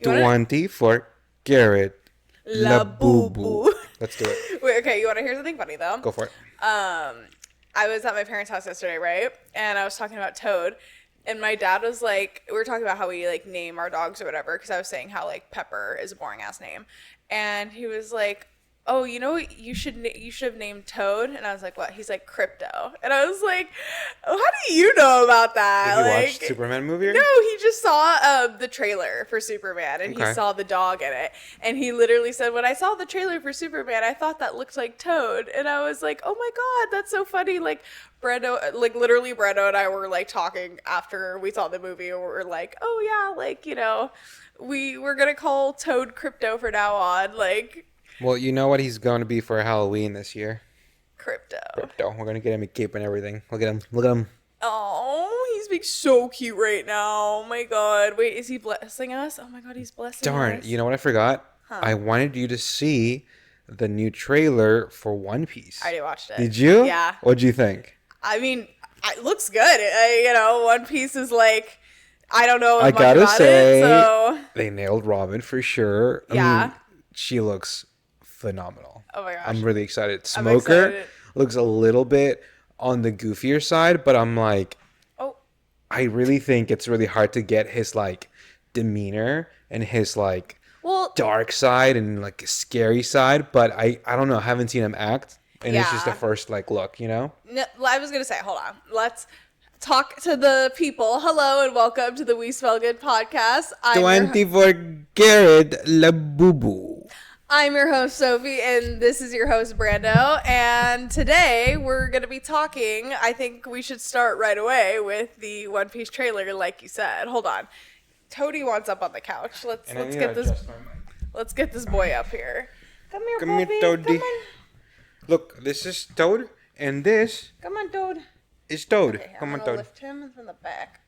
You wanna... 20 for Garrett. La La boo boo boo. boo. Let's do it. Wait, okay, you want to hear something funny though? Go for it. I was at my parents' house yesterday, right? And I was talking about Toad. And my dad was like, we were talking about how we like name our dogs or whatever, because I was saying how like Pepper is a boring ass name. And he was like, oh, you know what you should have named Toad? And I was like, what? He's like, Crypto. And I was like, oh, how do you know about that? Did you like, watch Superman movie? No, he just saw the trailer for Superman, and he saw the dog in it. And he literally said, when I saw the trailer for Superman, I thought that looked like Toad. And I was like, oh my God, that's so funny. Like, Brando, like literally Brando and I were like talking after we saw the movie, and we were like, oh yeah, like, you know, we're going to call Toad Crypto from now on. Like, well, you know what he's going to be for Halloween this year? Crypto. We're going to get him a cape and everything. Look at him. Look at him. Oh, he's being so cute right now. Oh my God. Wait, is he blessing us? Oh my God, he's blessing us. Darn, you know what I forgot? Huh. I wanted you to see the new trailer for One Piece. I already watched it. Did you? Yeah. What'd you think? I mean, it looks good. You know, One Piece is like, I don't know I much gotta about say, it, so... they nailed Robin for sure. Yeah. I mean, she looks phenomenal. Oh my gosh. I'm really excited. Smoker looks a little bit on the goofier side, but I'm like, I really think it's really hard to get his like demeanor and his like dark side and like scary side, but I don't know, I haven't seen him act, and it's just the first like look, you know? No, I was gonna say, hold on, let's talk to the people. Hello and welcome to the We Smell Good podcast. 20 for Garrett La Boo Boo. I'm your host, Sophie, and this is your host, Brando. And today we're going to be talking, I think we should start right away with the One Piece trailer, like you said. Hold on. Toady wants up on the couch. Let's get this boy up here. Come here, Come here, Toady. Come on. Look, this is Toad, and this... Come on, Toad. Is Toad. Okay, come on, Toad. Lift him from the back,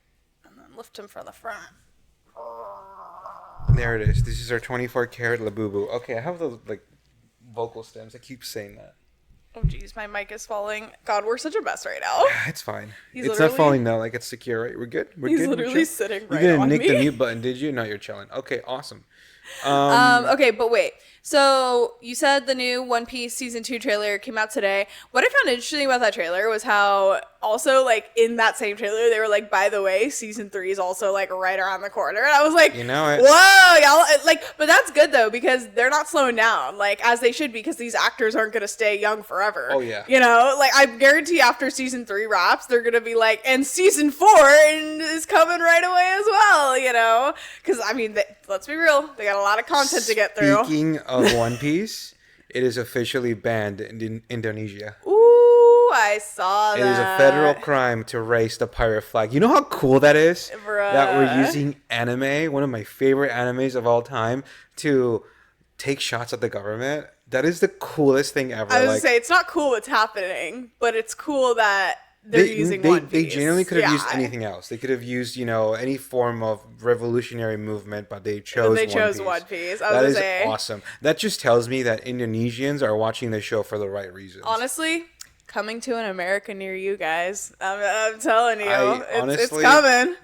and then lift him from the front. There it is. This is our 24-karat Labubu. Okay, I have those like vocal stems. I keep saying that. Oh jeez, my mic is falling. God, we're such a mess right now. It's fine. It's not falling now. Like, it's secure, right? We're good. He's literally sitting right on me. You didn't nick the mute button, did you? No, you're chilling. Okay, awesome. Okay, but wait. So you said the new One Piece season 2 trailer came out today. What I found interesting about that trailer was how also like in that same trailer they were like, by the way, season 3 is also like right around the corner. And I was like, you know it. Whoa, y'all, like, but that's good though, because they're not slowing down like as they should, because these actors aren't gonna stay young forever. Oh yeah. You know, like I guarantee after season 3 wraps, they're gonna be like, and season 4 is coming right away as well. You know, because I mean, let's be real, they got a lot of content to get through. Speaking of One Piece, it is officially banned in Indonesia. Ooh, I saw that. It is a federal crime to raise the pirate flag. You know how cool that is? Bruh. That we're using anime, one of my favorite animes of all time, to take shots at the government. That is the coolest thing ever. I was gonna say, it's not cool what's happening, but it's cool that they're using One Piece. They genuinely could have used anything else. They could have used, you know, any form of revolutionary movement, but they chose One Piece. That is awesome. That just tells me that Indonesians are watching the show for the right reasons. Honestly, coming to an America near you guys. I'm telling you. Honestly, it's coming.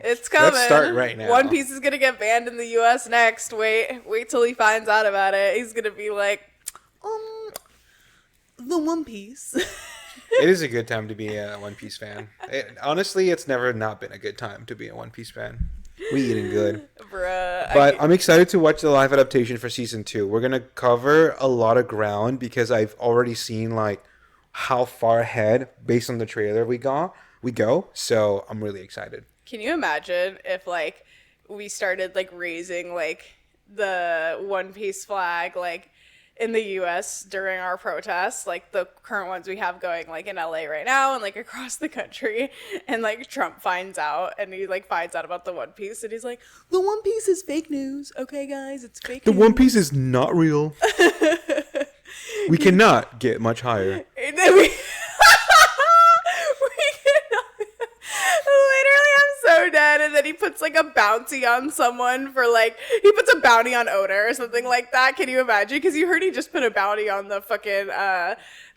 It's coming. Let's start right now. One Piece is going to get banned in the U.S. next. Wait till he finds out about it. He's going to be like, the One Piece. It is a good time to be a One Piece fan. Honestly, it's never not been a good time to be a One Piece fan. We eating good. Bruh. But I'm excited to watch the live adaptation for season 2. We're going to cover a lot of ground because I've already seen like how far ahead based on the trailer we go. So I'm really excited. Can you imagine if like we started like raising like the One Piece flag like in the US during our protests, like the current ones we have going like in LA right now and like across the country, and like Trump finds out and he like finds out about the One Piece and he's like, the One Piece is fake news. Okay guys, it's fake news. The One Piece is not real. We cannot get much higher. Literally, I'm so dead. And then he puts like a bounty on someone for like, he puts a bounty on Oda or something like that. Can you imagine? Because you heard he just put a bounty on the fucking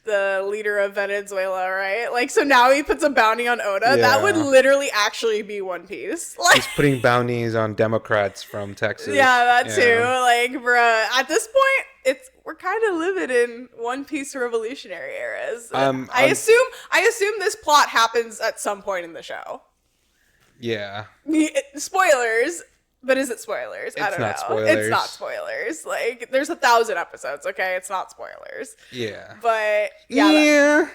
the leader of Venezuela, right? Like, so now he puts a bounty on Oda. Yeah. That would literally actually be One Piece. Like, he's putting bounties on Democrats from Texas. Yeah, that too. Like, bruh, at this point, we're kind of living in One Piece revolutionary eras. I assume this plot happens at some point in the show. Yeah. Spoilers. But is it spoilers? I don't know. It's not spoilers. Like, there's 1,000 episodes, okay? It's not spoilers. Yeah. But, yeah.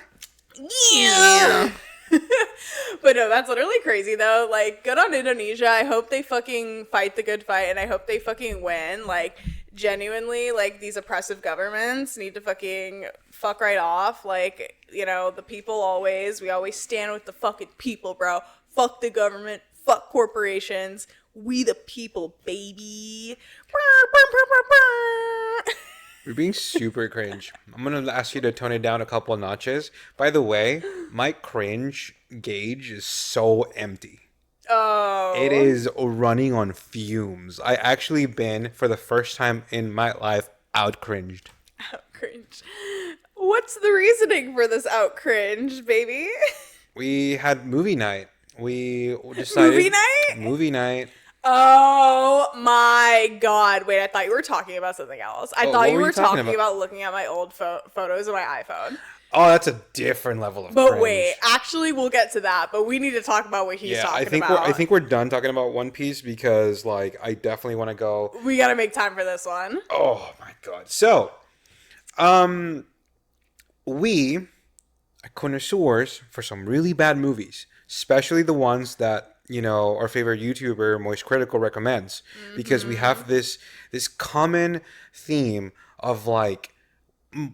But no, that's literally crazy, though. Like, good on Indonesia. I hope they fucking fight the good fight, and I hope they fucking win. Like, genuinely, like, these oppressive governments need to fucking fuck right off. Like, you know, the people we always stand with the fucking people, bro. Fuck the government. Fuck corporations. We the people, baby. You're being super cringe. I'm going to ask you to tone it down a couple of notches. By the way, my cringe gauge is so empty. Oh. It is running on fumes. I actually been, for the first time in my life, out cringed. Out cringed. What's the reasoning for this out cringe, baby? We had movie night. We decided... Movie night? Oh my god. Wait, I thought you were talking about something else. I thought you were talking about looking at my old photos of my iPhone. Oh, that's a different level of cringe. Wait, actually, we'll get to that. But we need to talk about what he's talking about. I think we're done talking about One Piece because, like, I definitely want to go. We got to make time for this one. Oh my god. So, we are connoisseurs for some really bad movies, especially the ones that, you know, our favorite YouTuber, Moist Critical, recommends. Mm-hmm. Because we have this common theme of, like,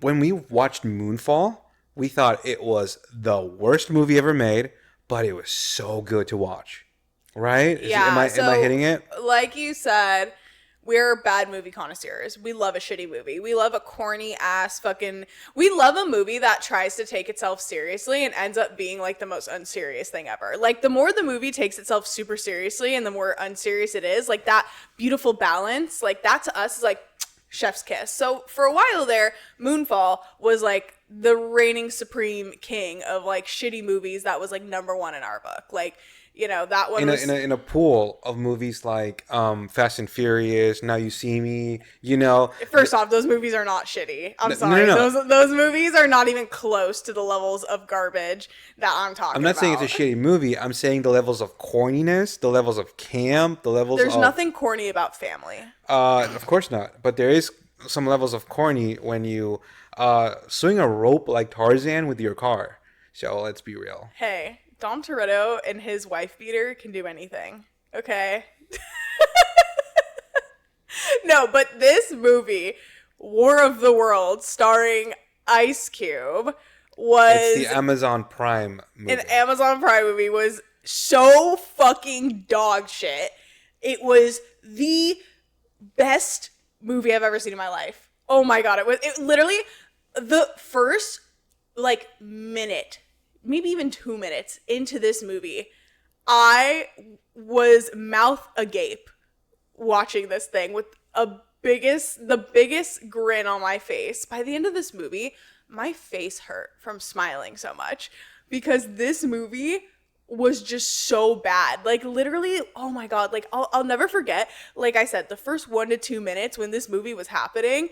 when we watched Moonfall, we thought it was the worst movie ever made, but it was so good to watch. Right? Yeah. Am I hitting it? Like you said, we're bad movie connoisseurs. We love a shitty movie. We love a corny ass we love a movie that tries to take itself seriously and ends up being like the most unserious thing ever. Like, the more the movie takes itself super seriously and the more unserious it is, like, that beautiful balance, like, that to us is like chef's kiss. So for a while there, Moonfall was like the reigning supreme king of like shitty movies. That was like number one in our book. Like, you know, that one in a pool of movies like Fast and Furious, Now You See Me, you know. First off, those movies are not shitty. I'm sorry. No. Those movies are not even close to the levels of garbage that I'm talking about. I'm not saying it's a shitty movie. I'm saying the levels of corniness, the levels of camp, the levels There's nothing corny about family. Of course not. But there is some levels of corny when you swing a rope like Tarzan with your car. So let's be real. Hey. Dom Toretto and his wife beater can do anything. Okay? No, but this movie, War of the Worlds, starring Ice Cube, was... It's the Amazon Prime movie. An Amazon Prime movie was so fucking dog shit. It was the best movie I've ever seen in my life. Oh my god, it literally, the first, like, minute... maybe even 2 minutes into this movie, I was mouth agape watching this thing with the biggest grin on my face. By the end of this movie, my face hurt from smiling so much because this movie was just so bad. Like, literally, oh my god, like, I'll never forget, like I said, the first 1 to 2 minutes when this movie was happening,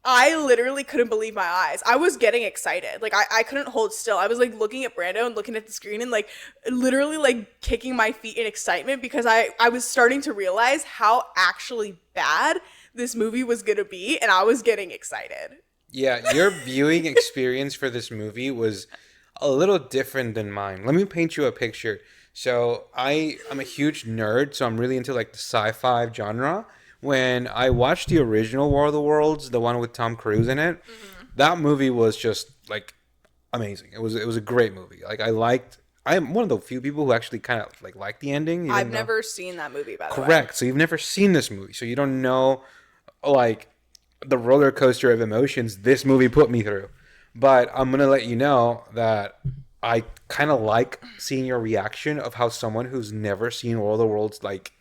I literally couldn't believe my eyes. I was getting excited. Like, I couldn't hold still. I was, like, looking at Brando and looking at the screen and, like, literally, like, kicking my feet in excitement because I was starting to realize how actually bad this movie was gonna be, and I was getting excited. Yeah, your viewing experience for this movie was a little different than mine. Let me paint you a picture. So, I'm a huge nerd, so I'm really into, like, the sci-fi genre. When I watched the original War of the Worlds, the one with Tom Cruise in it, that movie was just, like, amazing. It was a great movie. Like, I am one of the few people who actually kind of, like, liked the ending. I've never seen that movie, by the way. Correct. So you've never seen this movie. So you don't know, like, the roller coaster of emotions this movie put me through. But I'm going to let you know that I kind of like seeing your reaction of how someone who's never seen War of the Worlds, like,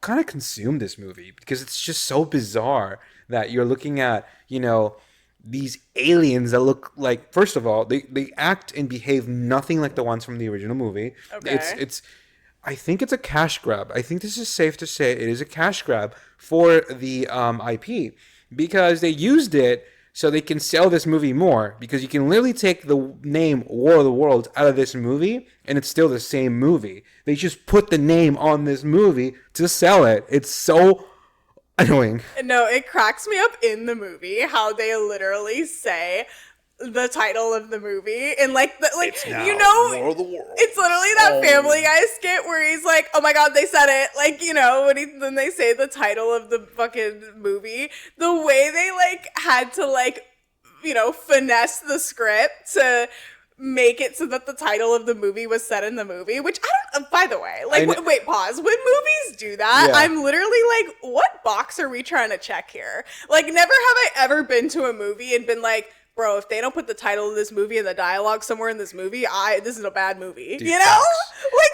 kind of consumed this movie because it's just so bizarre that you're looking at, you know, these aliens that look like, first of all, they act and behave nothing like the ones from the original movie. Okay. It's I think it's a cash grab. I think this is safe to say it is a cash grab for the IP, because they used it so they can sell this movie more, because you can literally take the name War of the Worlds out of this movie and it's still the same movie. They just put the name on this movie to sell it. It's so annoying. No, it cracks me up in the movie how they literally say the title of the movie and like you know, War of the World. it's literally that Family Guy skit where he's like, oh my god, they said it, like, you know, when they say the title of the fucking movie, the way they like had to like, you know, finesse the script to make it so that the title of the movie was said in the movie, which I don't, by the way, like, wait, pause. When movies do that, yeah. I'm literally like, what box are we trying to check here? Like, never have I ever been to a movie and been like, bro, if they don't put the title of this movie and the dialogue somewhere in this movie, this is a bad movie. Dude, you know?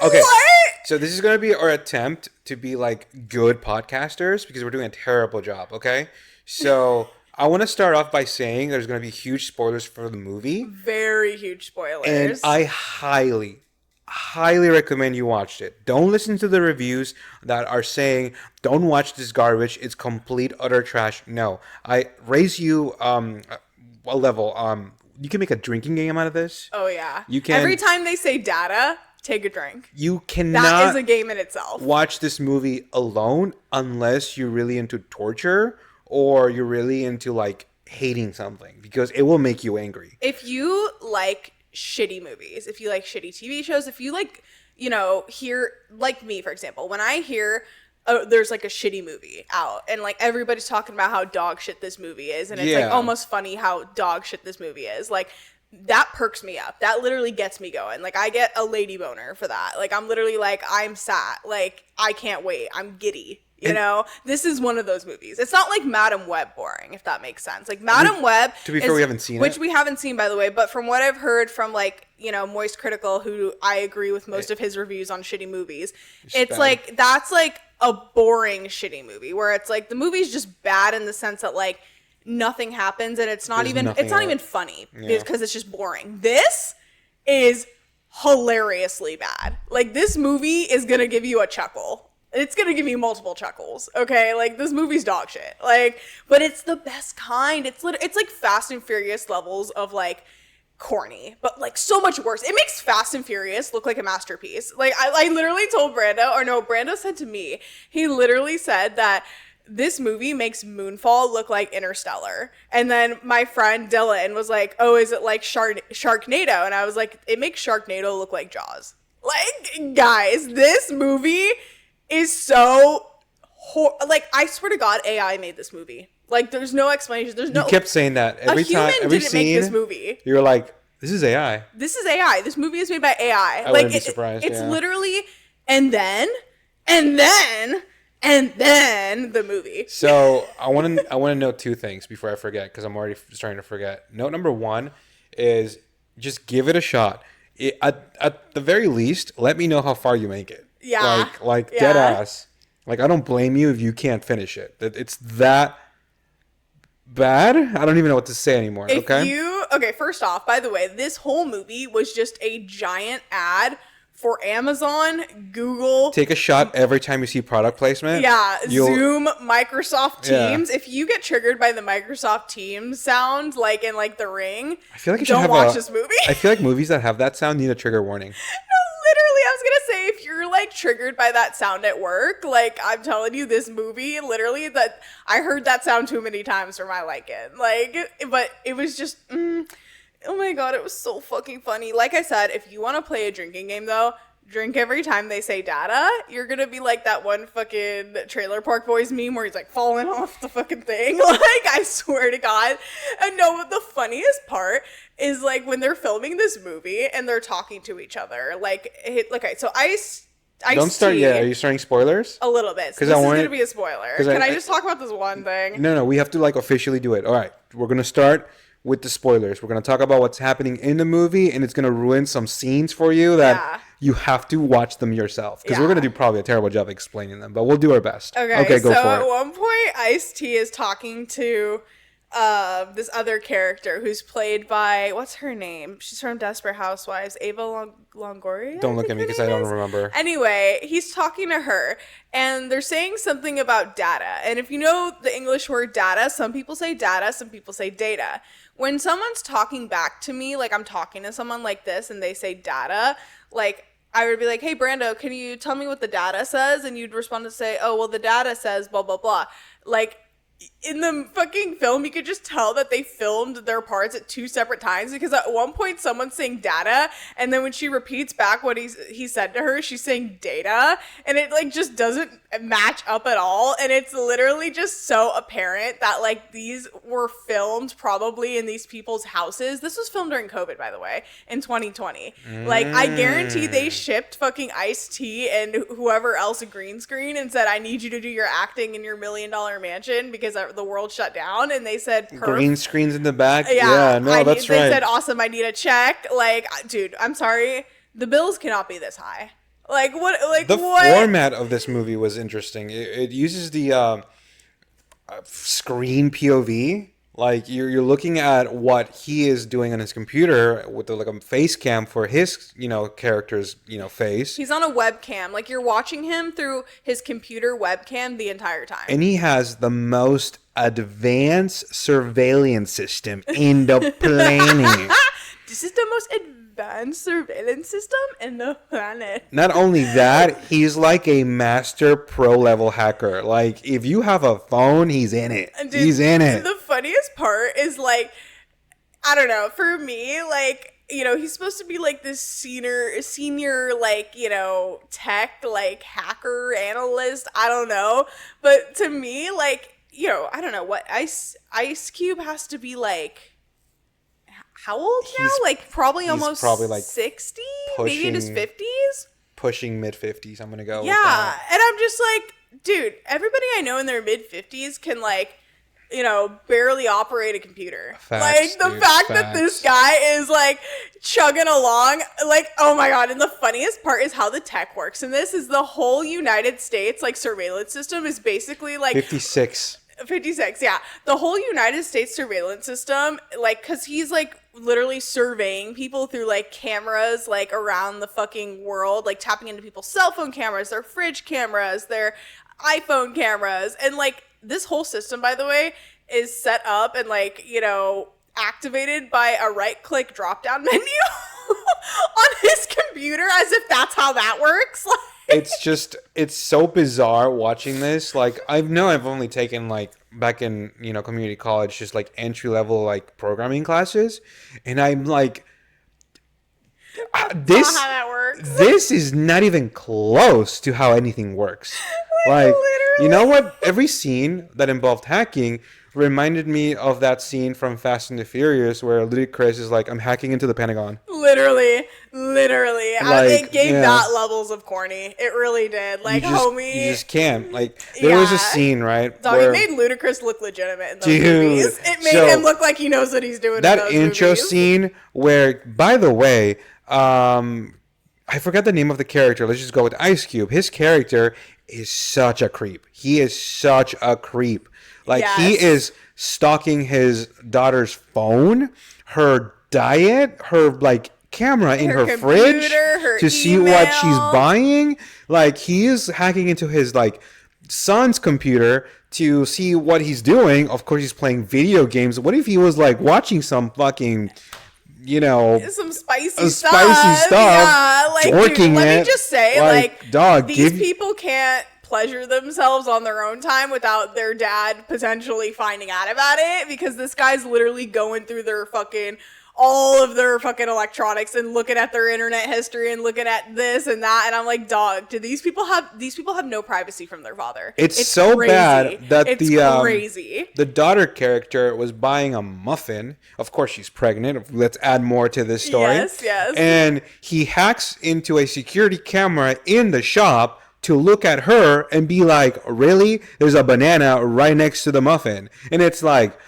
Like, okay. What? So this is going to be our attempt to be like good podcasters, because we're doing a terrible job, okay? So I want to start off by saying there's going to be huge spoilers for the movie. Very huge spoilers. And I highly recommend you watch it. Don't listen to the reviews that are saying, don't watch this garbage, it's complete, utter trash. No. I raise you a level. You can make a drinking game out of this. Oh yeah. You can. Every time they say data, take a drink. You cannot. That is a game in itself. Watch this movie alone unless you're really into torture or you're really into like hating something, because it will make you angry. If you like shitty movies, if you like shitty TV shows, if you like, you know, hear, like me, for example, when I hear there's like a shitty movie out and like everybody's talking about how dog shit this movie is, and it's like almost funny how dog shit this movie is, like that perks me up. That literally gets me going. Like I get a lady boner for that. Like I'm literally like, I'm sat, like I can't wait, I'm giddy. You know, this is one of those movies. It's not like Madam Web boring, if that makes sense. Like Madam Web, to be fair, we haven't seen it, which we haven't seen, by the way. But from what I've heard from like, you know, Moist Critical, who I agree with most of his reviews on shitty movies, it's bad. Like that's like a boring shitty movie where it's like the movie's just bad in the sense that like nothing happens and it's not even funny because it's just boring. This is hilariously bad. Like this movie is gonna give you a chuckle. It's going to give you multiple chuckles, okay? Like, this movie's dog shit. Like, but it's the best kind. It's like Fast and Furious levels of, like, corny. But, like, so much worse. It makes Fast and Furious look like a masterpiece. Like, I literally told Brando said to me, he literally said that this movie makes Moonfall look like Interstellar. And then my friend Dylan was like, oh, is it like Sharknado? And I was like, it makes Sharknado look like Jaws. Like, guys, this movie is so like, I swear to God, AI made this movie. Like, there's no explanation. There's no. You kept saying that every time, every scene. Make this movie. You're like, this is AI. This is AI. This movie is made by AI. I wouldn't be surprised. It's literally, and then the movie. So I want to note two things before I forget, because I'm already starting to forget. Note number one is just give it a shot. At the very least, let me know how far you make it. Yeah. Like dead ass. Like, I don't blame you if you can't finish it. It's that bad. I don't even know what to say anymore. Okay, first off, by the way, this whole movie was just a giant ad for Amazon, Google. Take a shot every time you see product placement. Yeah, Zoom, Microsoft Teams. Yeah. If you get triggered by the Microsoft Teams sound, like in like The Ring, I feel like don't watch this movie. I feel like movies that have that sound need a trigger warning. No, literally, I was gonna say, if you're like triggered by that sound at work, like I'm telling you, this movie, literally, that I heard that sound too many times for my liking. Like, but it was just. Oh my God, it was so fucking funny. Like I said, if you want to play a drinking game, though, drink every time they say data. You're going to be like that one fucking Trailer Park Boys meme where he's like falling off the fucking thing. Like, I swear to God. And no, the funniest part is like when they're filming this movie and they're talking to each other. Like, okay, so don't start yet. Are you starting spoilers? A little bit. So this is going to be a spoiler. Can I just talk about this one thing? No, we have to like officially do it. All right, we're going to start with the spoilers. We're going to talk about what's happening in the movie, and it's going to ruin some scenes for you that you have to watch them yourself, because we're going to do probably a terrible job explaining them, but we'll do our best. Okay, go for it. At one point, Ice-T is talking to this other character who's played by, what's her name? She's from Desperate Housewives, Ava Longoria. Don't look at me because I don't remember. Anyway, he's talking to her, and they're saying something about data. And if you know the English word data, some people say data, some people say data. When someone's talking back to me, like I'm talking to someone like this, and they say data, like I would be like, hey, Brando, can you tell me what the data says? And you'd respond to say, oh, well, the data says blah, blah, blah. Like, in the fucking film, you could just tell that they filmed their parts at 2 separate times, because at one point someone's saying data, and then when she repeats back what he said to her, she's saying data, and it like just doesn't match up at all. And it's literally just so apparent that like these were filmed probably in these people's houses. This was filmed during COVID, by the way, in 2020. Like, I guarantee they shipped fucking Ice-T and whoever else a green screen and said, I need you to do your acting in your $1 million mansion because the world shut down. And they said, green screens in the back. Yeah, no, that's right. They said, awesome, I need a check. Like, dude, I'm sorry, the bills cannot be this high. Like, what? Like, the what? format of this movie was interesting. It uses the screen POV. Like, you're looking at what he is doing on his computer with like a face cam for his, character's, face. He's on a webcam. Like, you're watching him through his computer webcam the entire time. And he has the most advanced surveillance system in the planet. This is the most advanced surveillance system in the planet. Not only that, he's like a master pro level hacker. Like, if you have a phone, he's in it. Dude, he's in it. The funniest part is, like, I don't know, for me, like, he's supposed to be like this senior, like, tech, like, hacker analyst. I don't know. But to me, like, I don't know what Ice Cube has to be like. How old now? Like, probably almost like 60? Maybe in his 50s? Pushing mid-50s, I'm going to go with that. And I'm just like, dude, everybody I know in their mid-50s can, like, barely operate a computer. Facts, like, the fact that this guy is, like, chugging along, like, oh my God. And the funniest part is how the tech works in this is the whole United States, like, surveillance system is basically, like... 56, yeah. The whole United States surveillance system, like, because he's, like, literally surveying people through, like, cameras, like, around the fucking world, like, tapping into people's cell phone cameras, their fridge cameras, their iPhone cameras. And, like, this whole system, by the way, is set up and, like, activated by a right-click drop-down menu on his computer, as if that's how that works. It's so bizarre watching this. Like, I've only taken, like, back in, community college, just like entry level, like, programming classes. And I'm like, this, not how that works. This is not even close to how anything works. Like, literally. You know what? Every scene that involved hacking reminded me of that scene from Fast and the Furious where Ludacris is like, I'm hacking into the Pentagon. Literally. Like, it gave that levels of corny. It really did. Like, homie. You just can't. Like, there was a scene, right? Dog, it made Ludacris look legitimate in those movies. It made him look like he knows what he's doing in those movies. That intro scene where, by the way, I forgot the name of the character. Let's just go with Ice Cube. His character is such a creep. He is such a creep. Like, he is stalking his daughter's phone, her diet, her, like, camera in her fridge to see what she's buying. Like, he is hacking into his, like, son's computer to see what he's doing. Of course, he's playing video games. What if he was, like, watching some fucking... some spicy stuff. Yeah, like, dude, let me just say, like dog, these people can't pleasure themselves on their own time without their dad potentially finding out about it, because this guy's literally going through all of their fucking electronics and looking at their internet history and looking at this and that. And I'm like, dog, do these people have no privacy from their father? It's so crazy. Bad that crazy. The daughter character was buying a muffin. Of course, she's pregnant. Let's add more to this story. Yes. And he hacks into a security camera in the shop to look at her and be like, really? There's a banana right next to the muffin. And it's like,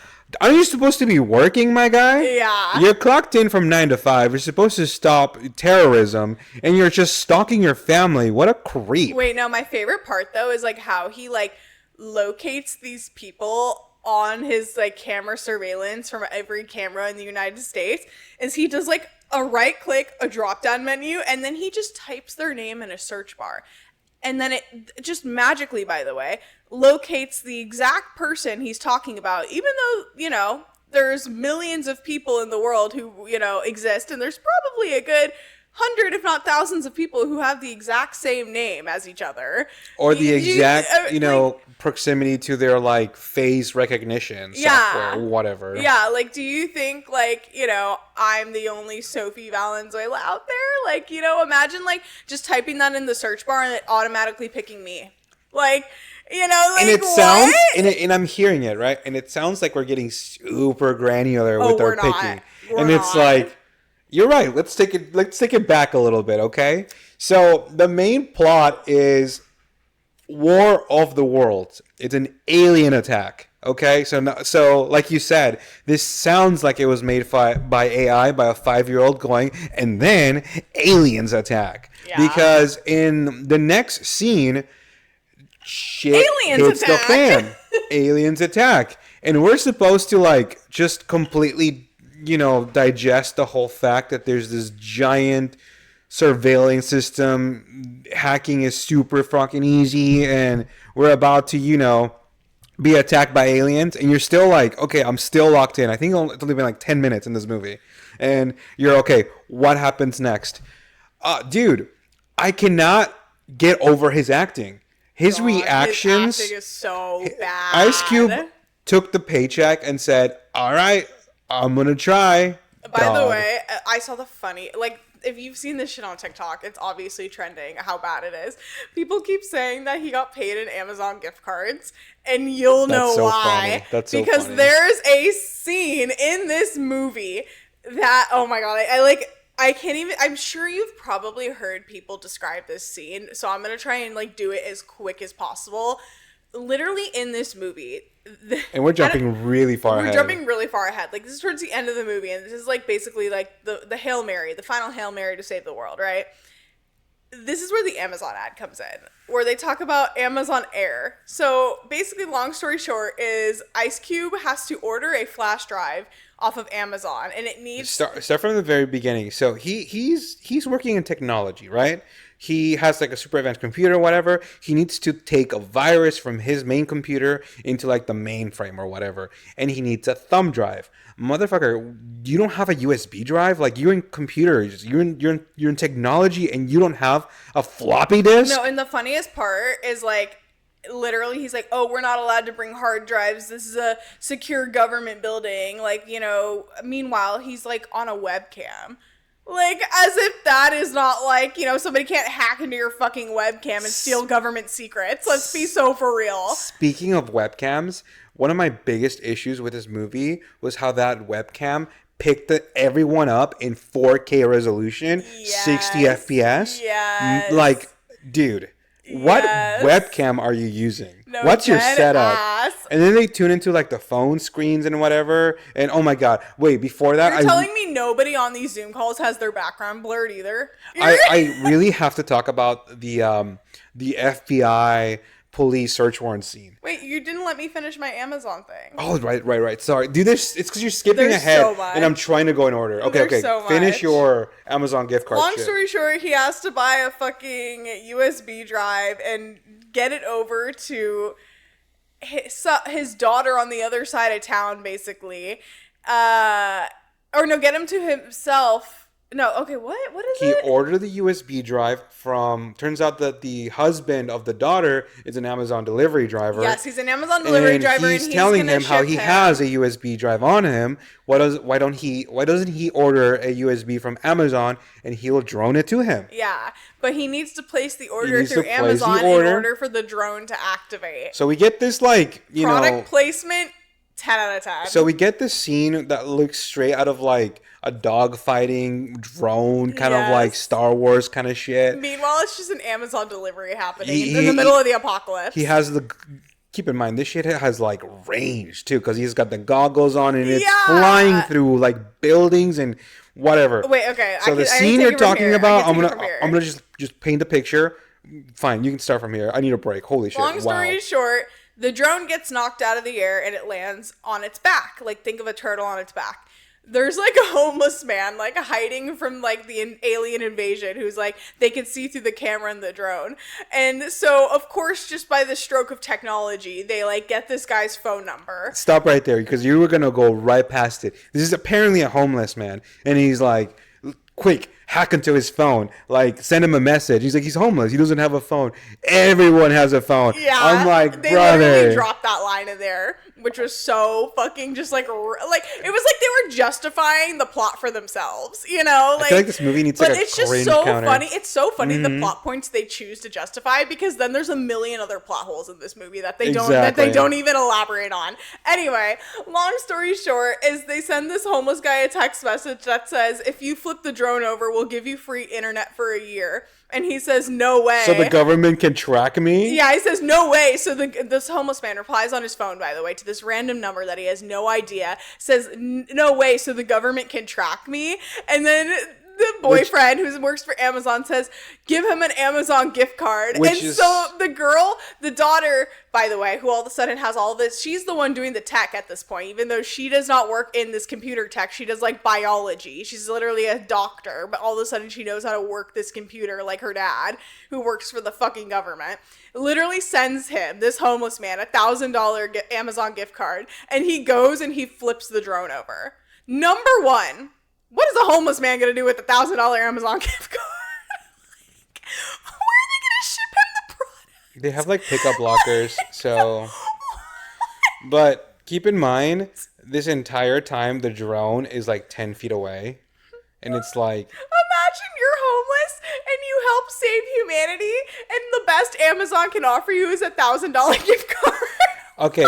are you supposed to be working, my guy? Yeah. You're clocked in from 9 to 5. You're supposed to stop terrorism, and you're just stalking your family. What a creep. Wait, no, my favorite part, though, is, like, how he, like, locates these people on his like camera surveillance from every camera in the United States is he does like a right click, a drop down menu, and then he just types their name in a search bar. And then it just magically, by the way, locates the exact person he's talking about, even though, you know, there's millions of people in the world who, you know, exist, and there's probably a good 100, if not thousands of people who have the exact same name as each other. Or the exact, you know, like, proximity to their, like, face recognition software or whatever. Yeah, like, do you think, like, you know, I'm the only Sophie Valenzuela out there? Like, you know, imagine, like, just typing that in the search bar and it automatically picking me. Like, you know, like, and it what? sounds, and I'm hearing it, right? And it sounds like we're getting super granular with our picking. And it's like, you're right. Let's take it back a little bit, okay? So the main plot is War of the Worlds. It's an alien attack, okay? So like you said, this sounds like it was made by AI, by a 5-year-old going, and then aliens attack. Yeah. Because in the next scene, shit hits the fan. Aliens attack. And we're supposed to, like, just completely, you know, digest the whole fact that there's this giant surveillance system. Hacking is super fucking easy, and we're about to, you know, be attacked by aliens, and you're still like, okay, I'm still locked in. I think it's only been like 10 minutes in this movie, and you're okay, what happens next? Dude, I cannot get over his acting. His reactions. His acting is so bad. Ice Cube took the paycheck and said, all right, I'm gonna try. By the way, I saw the funny, like, if you've seen this shit on TikTok, it's obviously trending how bad it is. People keep saying that he got paid in Amazon gift cards, and you'll know why. That's so funny. Because there's a scene in this movie that, oh my god, I can't even, I'm sure you've probably heard people describe this scene, so I'm gonna try and, like, do it as quick as possible. Literally in this movie, and we're jumping really far ahead. We're jumping really far ahead. Like, this is towards the end of the movie, and this is, like, basically, like, the Hail Mary, the final Hail Mary to save the world, right? This is where the Amazon ad comes in, where they talk about Amazon Air. So, basically, long story short, is Ice Cube has to order a flash drive off of Amazon, and it needs... Start from the very beginning. So, he's working in technology, right? He has, like, a super advanced computer or whatever. He needs to take a virus from his main computer into, like, the mainframe or whatever. And he needs a thumb drive. Motherfucker, you don't have a USB drive? Like, you're in computers. You're in technology, and you don't have a floppy disk? No, and the funniest part is, like, literally he's like, oh, we're not allowed to bring hard drives. This is a secure government building. Like, you know, meanwhile, he's, like, on a webcam. Like, as if that is not, like, you know, somebody can't hack into your fucking webcam and steal government secrets. Let's be so for real. Speaking of webcams, one of my biggest issues with this movie was how that webcam picked everyone up in 4K resolution, 60 FPS. Yes. Like, dude, what webcam are you using? No, what's your setup? Ass. And then they tune into, like, the phone screens and whatever. And oh my god, wait, before that, you're telling me nobody on these Zoom calls has their background blurred either? I really have to talk about the FBI police search warrant scene. Wait, you didn't let me finish my Amazon thing. Oh, right. Sorry. Dude, it's because you're skipping ahead, so much. And I'm trying to go in order. Okay. So finish your Amazon gift card. Long story short, he has to buy a fucking USB drive and get it over to his daughter on the other side of town, basically. Or no, get him to himself. No, okay, what is it? He ordered the USB drive from, turns out that the husband of the daughter is an Amazon delivery driver. Yes, he's an Amazon delivery driver, and he's telling him how he has a USB drive on him. Why doesn't he order a USB from Amazon and he'll drone it to him? Yeah, but he needs to place the order through Amazon in order for the drone to activate. So we get this, like, product placement, 10 out of 10. So we get this scene that looks straight out of, like, a dog-fighting drone, kind of like Star Wars kind of shit. Meanwhile, it's just an Amazon delivery happening in the middle of the apocalypse. He has keep in mind, this shit has, like, range, too, because he's got the goggles on, and it's flying through, like, buildings and whatever. Wait, okay. So the scene you're talking about, I'm gonna just paint the picture. Fine, you can start from here. I need a break. Holy shit. Long story short, The drone gets knocked out of the air and it lands on its back. Like, think of a turtle on its back. There's like a homeless man like hiding from like the alien invasion who's like, they can see through the camera in the drone. And so of course, just by the stroke of technology, they like get this guy's phone number. Stop right there, because you were going to go right past it. This is apparently a homeless man, and he's like, quick, hack into his phone, like send him a message. He's like, he's homeless, he doesn't have a phone. Everyone has a phone. Yeah, I'm like, they brother, literally dropped that line in there, which was so fucking just like it was like they were justifying the plot for themselves, you know? Like, I feel like this movie needs like a it's just cringe so counter. funny. It's so funny the plot points they choose to justify, because then there's a million other plot holes in this movie that they don't even elaborate on. Anyway, long story short is they send this homeless guy a text message that says, if you flip the drone over, we'll give you free internet for a year. And he says, no way. So the government can track me? Yeah, he says, no way. So this homeless man replies on his phone, by the way, to this random number that he has no idea. Says, no way, so the government can track me. And then the boyfriend who works for Amazon says, give him an Amazon gift card. So the girl, the daughter, by the way, who all of a sudden has all this, she's the one doing the tech at this point, even though she does not work in this computer tech. She does like biology. She's literally a doctor, but all of a sudden she knows how to work this computer like her dad, who works for the fucking government. Literally sends him, this homeless man, $1,000 Amazon gift card, and he goes and he flips the drone over. Number one, what is a homeless man going to do with $1,000 Amazon gift card? Like, where are they going to ship him the product? They have like pickup lockers, so... But keep in mind, this entire time the drone is like 10 feet away. And it's like... Imagine you're homeless and you help save humanity, and the best Amazon can offer you is $1,000 gift card. Okay,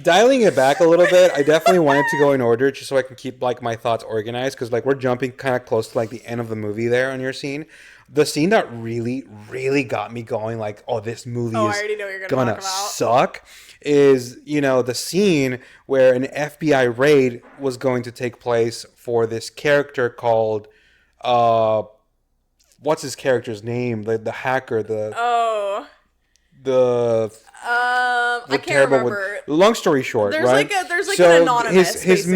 dialing it back a little bit, I definitely wanted to go in order just so I can keep like my thoughts organized, because like we're jumping kind of close to like the end of the movie there on your scene. The scene that really, really got me going, like, oh, this movie is gonna suck, is, you know, the scene where an FBI raid was going to take place for this character called, what's his character's name? The hacker, I can't remember. Long story short, there's right? There's an anonymous. His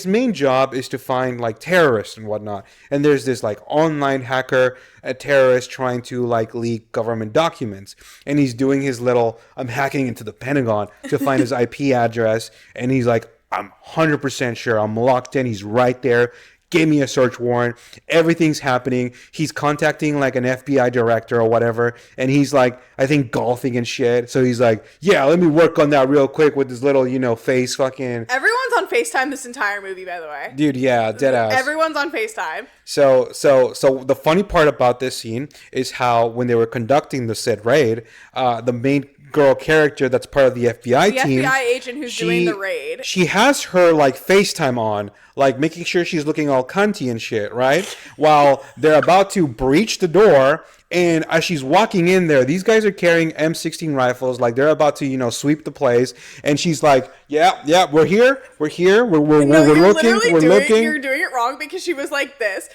main job is to find like terrorists and whatnot. And there's this like online hacker, a terrorist trying to like leak government documents. And he's doing his little, I'm hacking into the Pentagon to find his IP address. And he's like, I'm 100% sure I'm locked in. He's right there. Gave me a search warrant. Everything's happening. He's contacting like an FBI director or whatever. And he's like, I think golfing and shit. So he's like, yeah, let me work on that real quick with this little, you know, face fucking. Everyone's on FaceTime this entire movie, by the way. Dude, yeah, dead ass. Everyone's on FaceTime. So the funny part about this scene is how when they were conducting the said raid, the main girl character that's part of the FBI team. The FBI agent who's doing the raid. She has her like FaceTime on, like making sure she's looking all cunty and shit, right? While they're about to breach the door, and as she's walking in there, these guys are carrying M16 rifles, like they're about to, you know, sweep the place. And she's like, yeah, we're here, we're looking. You're doing it wrong, because she was like this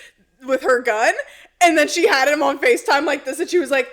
with her gun, and then she had him on FaceTime like this, and she was like,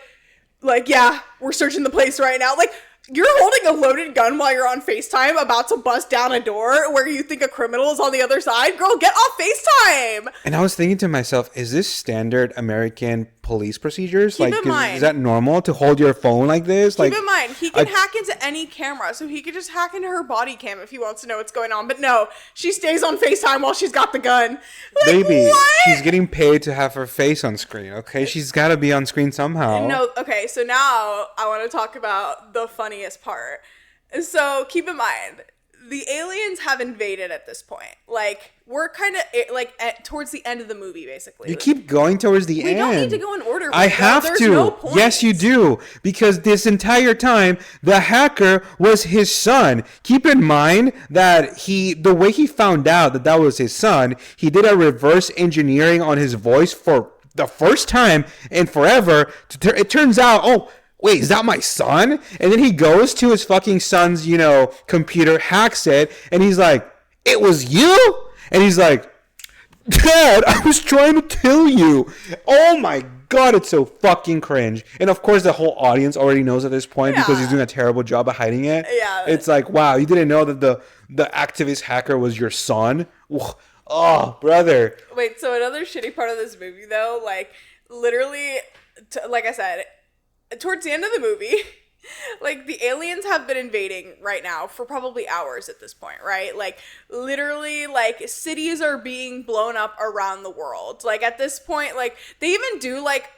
yeah, we're searching the place right now. Like, you're holding a loaded gun while you're on FaceTime about to bust down a door where you think a criminal is on the other side. Girl, get off FaceTime. And I was thinking to myself, is this standard American police procedures? Keep in mind, is that normal to hold your phone like this? Keep in mind, he can hack into any camera, so he could just hack into her body cam if he wants to know what's going on. But no, she stays on FaceTime while she's got the gun. Like, baby, what? She's getting paid to have her face on screen, okay? She's got to be on screen somehow. No, okay, so now I want to talk about the funniest part. So keep in mind, the aliens have invaded at this point. Like, we're kind of like towards the end of the movie, basically. You keep going towards the end. We don't need to go in order. I have to. No point. Yes, you do. Because this entire time, the hacker was his son. Keep in mind that the way he found out that was his son, he did a reverse engineering on his voice for the first time in forever. It turns out, oh, wait, is that my son? And then he goes to his fucking son's, you know, computer, hacks it, and he's like, it was you? And he's like, Dad, I was trying to tell you. Oh my God, it's so fucking cringe. And of course, the whole audience already knows at this point because he's doing a terrible job of hiding it. Yeah. It's like, wow, you didn't know that the activist hacker was your son? Oh, brother. Wait, so another shitty part of this movie, though, like, literally, like I said, towards the end of the movie, like, the aliens have been invading right now for probably hours at this point, right? Like, literally, like, cities are being blown up around the world. Like, at this point, like, they even do, like,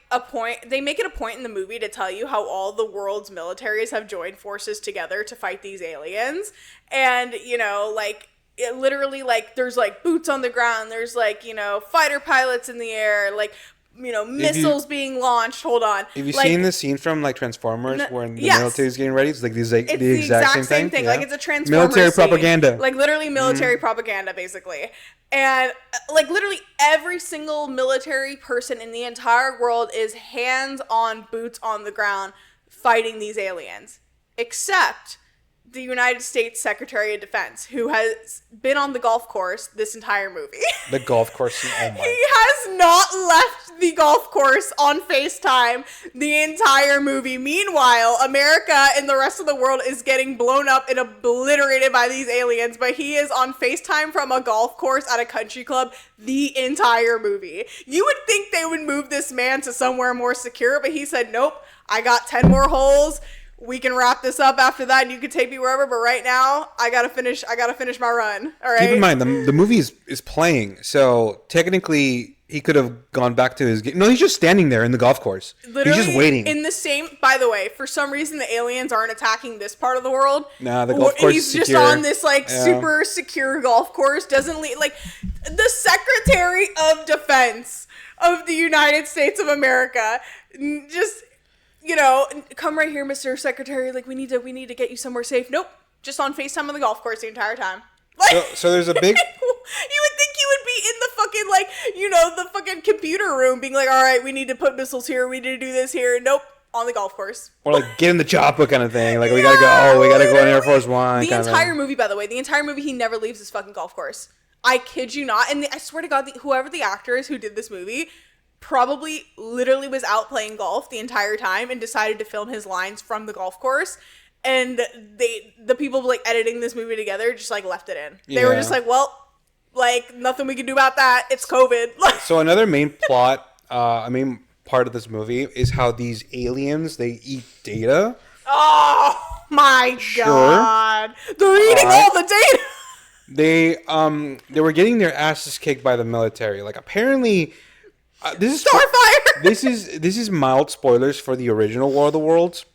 they make it a point in the movie to tell you how all the world's militaries have joined forces together to fight these aliens. And, you know, like, it literally, like, there's, like, boots on the ground. There's, like, you know, fighter pilots in the air, like, you know, missiles being launched. Hold on. Have you seen the scene from like Transformers where the military is getting ready? It's like the exact same thing. Yeah. Like it's a Transformers military scene. Propaganda. Like literally military propaganda, basically. And like literally every single military person in the entire world is hands on, boots on the ground, fighting these aliens, except the United States Secretary of Defense, who has been on the golf course this entire movie. The golf course? Oh my. He has not left the golf course on FaceTime the entire movie. Meanwhile, America and the rest of the world is getting blown up and obliterated by these aliens, but he is on FaceTime from a golf course at a country club the entire movie. You would think they would move this man to somewhere more secure, but he said, nope, I got 10 more holes. We can wrap this up after that and you can take me wherever, but right now I gotta finish my run. All right. Keep in mind the movie is playing, so technically he could have gone back to his game. No, he's just standing there in the golf course. Literally, he's just waiting. By the way, for some reason the aliens aren't attacking this part of the world. Nah, the golf course is secure. He's just on this super secure golf course. Doesn't leave like the Secretary of Defense of the United States of America just, you know, come right here, Mr. Secretary. Like, we need to get you somewhere safe. Nope. Just on FaceTime on the golf course the entire time. Like, so there's a big... You would think you would be in the fucking, like, you know, the fucking computer room being like, all right, we need to put missiles here. We need to do this here. Nope. On the golf course. Or, like, get in the chopper kind of thing. Like, we gotta go on Air Force One. The entire movie, by the way, he never leaves his fucking golf course. I kid you not. And I swear to God, whoever the actor is who did this movie probably literally was out playing golf the entire time and decided to film his lines from the golf course. And the people like editing this movie together just like left it in. They were just like, well, like nothing we can do about that. It's COVID. So another main plot, part of this movie is how these aliens, they eat data. Oh my God. They're eating all the data. They were getting their asses kicked by the military. Like apparently this is Starfire. This is mild spoilers for the original War of the Worlds.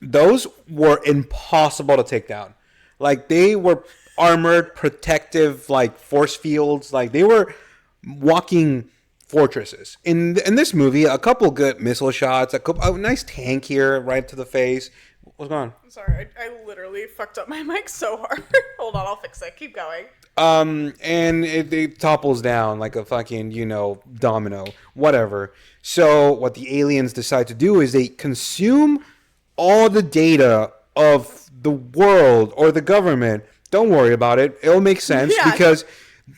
Those were impossible to take down. Like they were armored, protective, like force fields. Like they were walking fortresses. In this movie, a couple good missile shots, a nice tank here right to the face. What's going on? I'm sorry, I literally fucked up my mic so hard. Hold on, I'll fix it. Keep going. And it topples down like a fucking, domino, whatever. So what the aliens decide to do is they consume all the data of the world or the government. Don't worry about it. It'll make sense because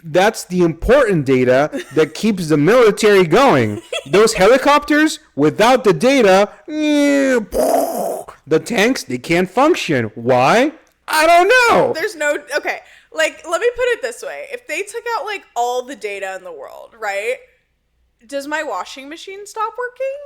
that's the important data that keeps the military going. Those helicopters, without the data, the tanks, they can't function. Why? I don't know. Okay. Like, let me put it this way. If they took out, like, all the data in the world, right? Does my washing machine stop working?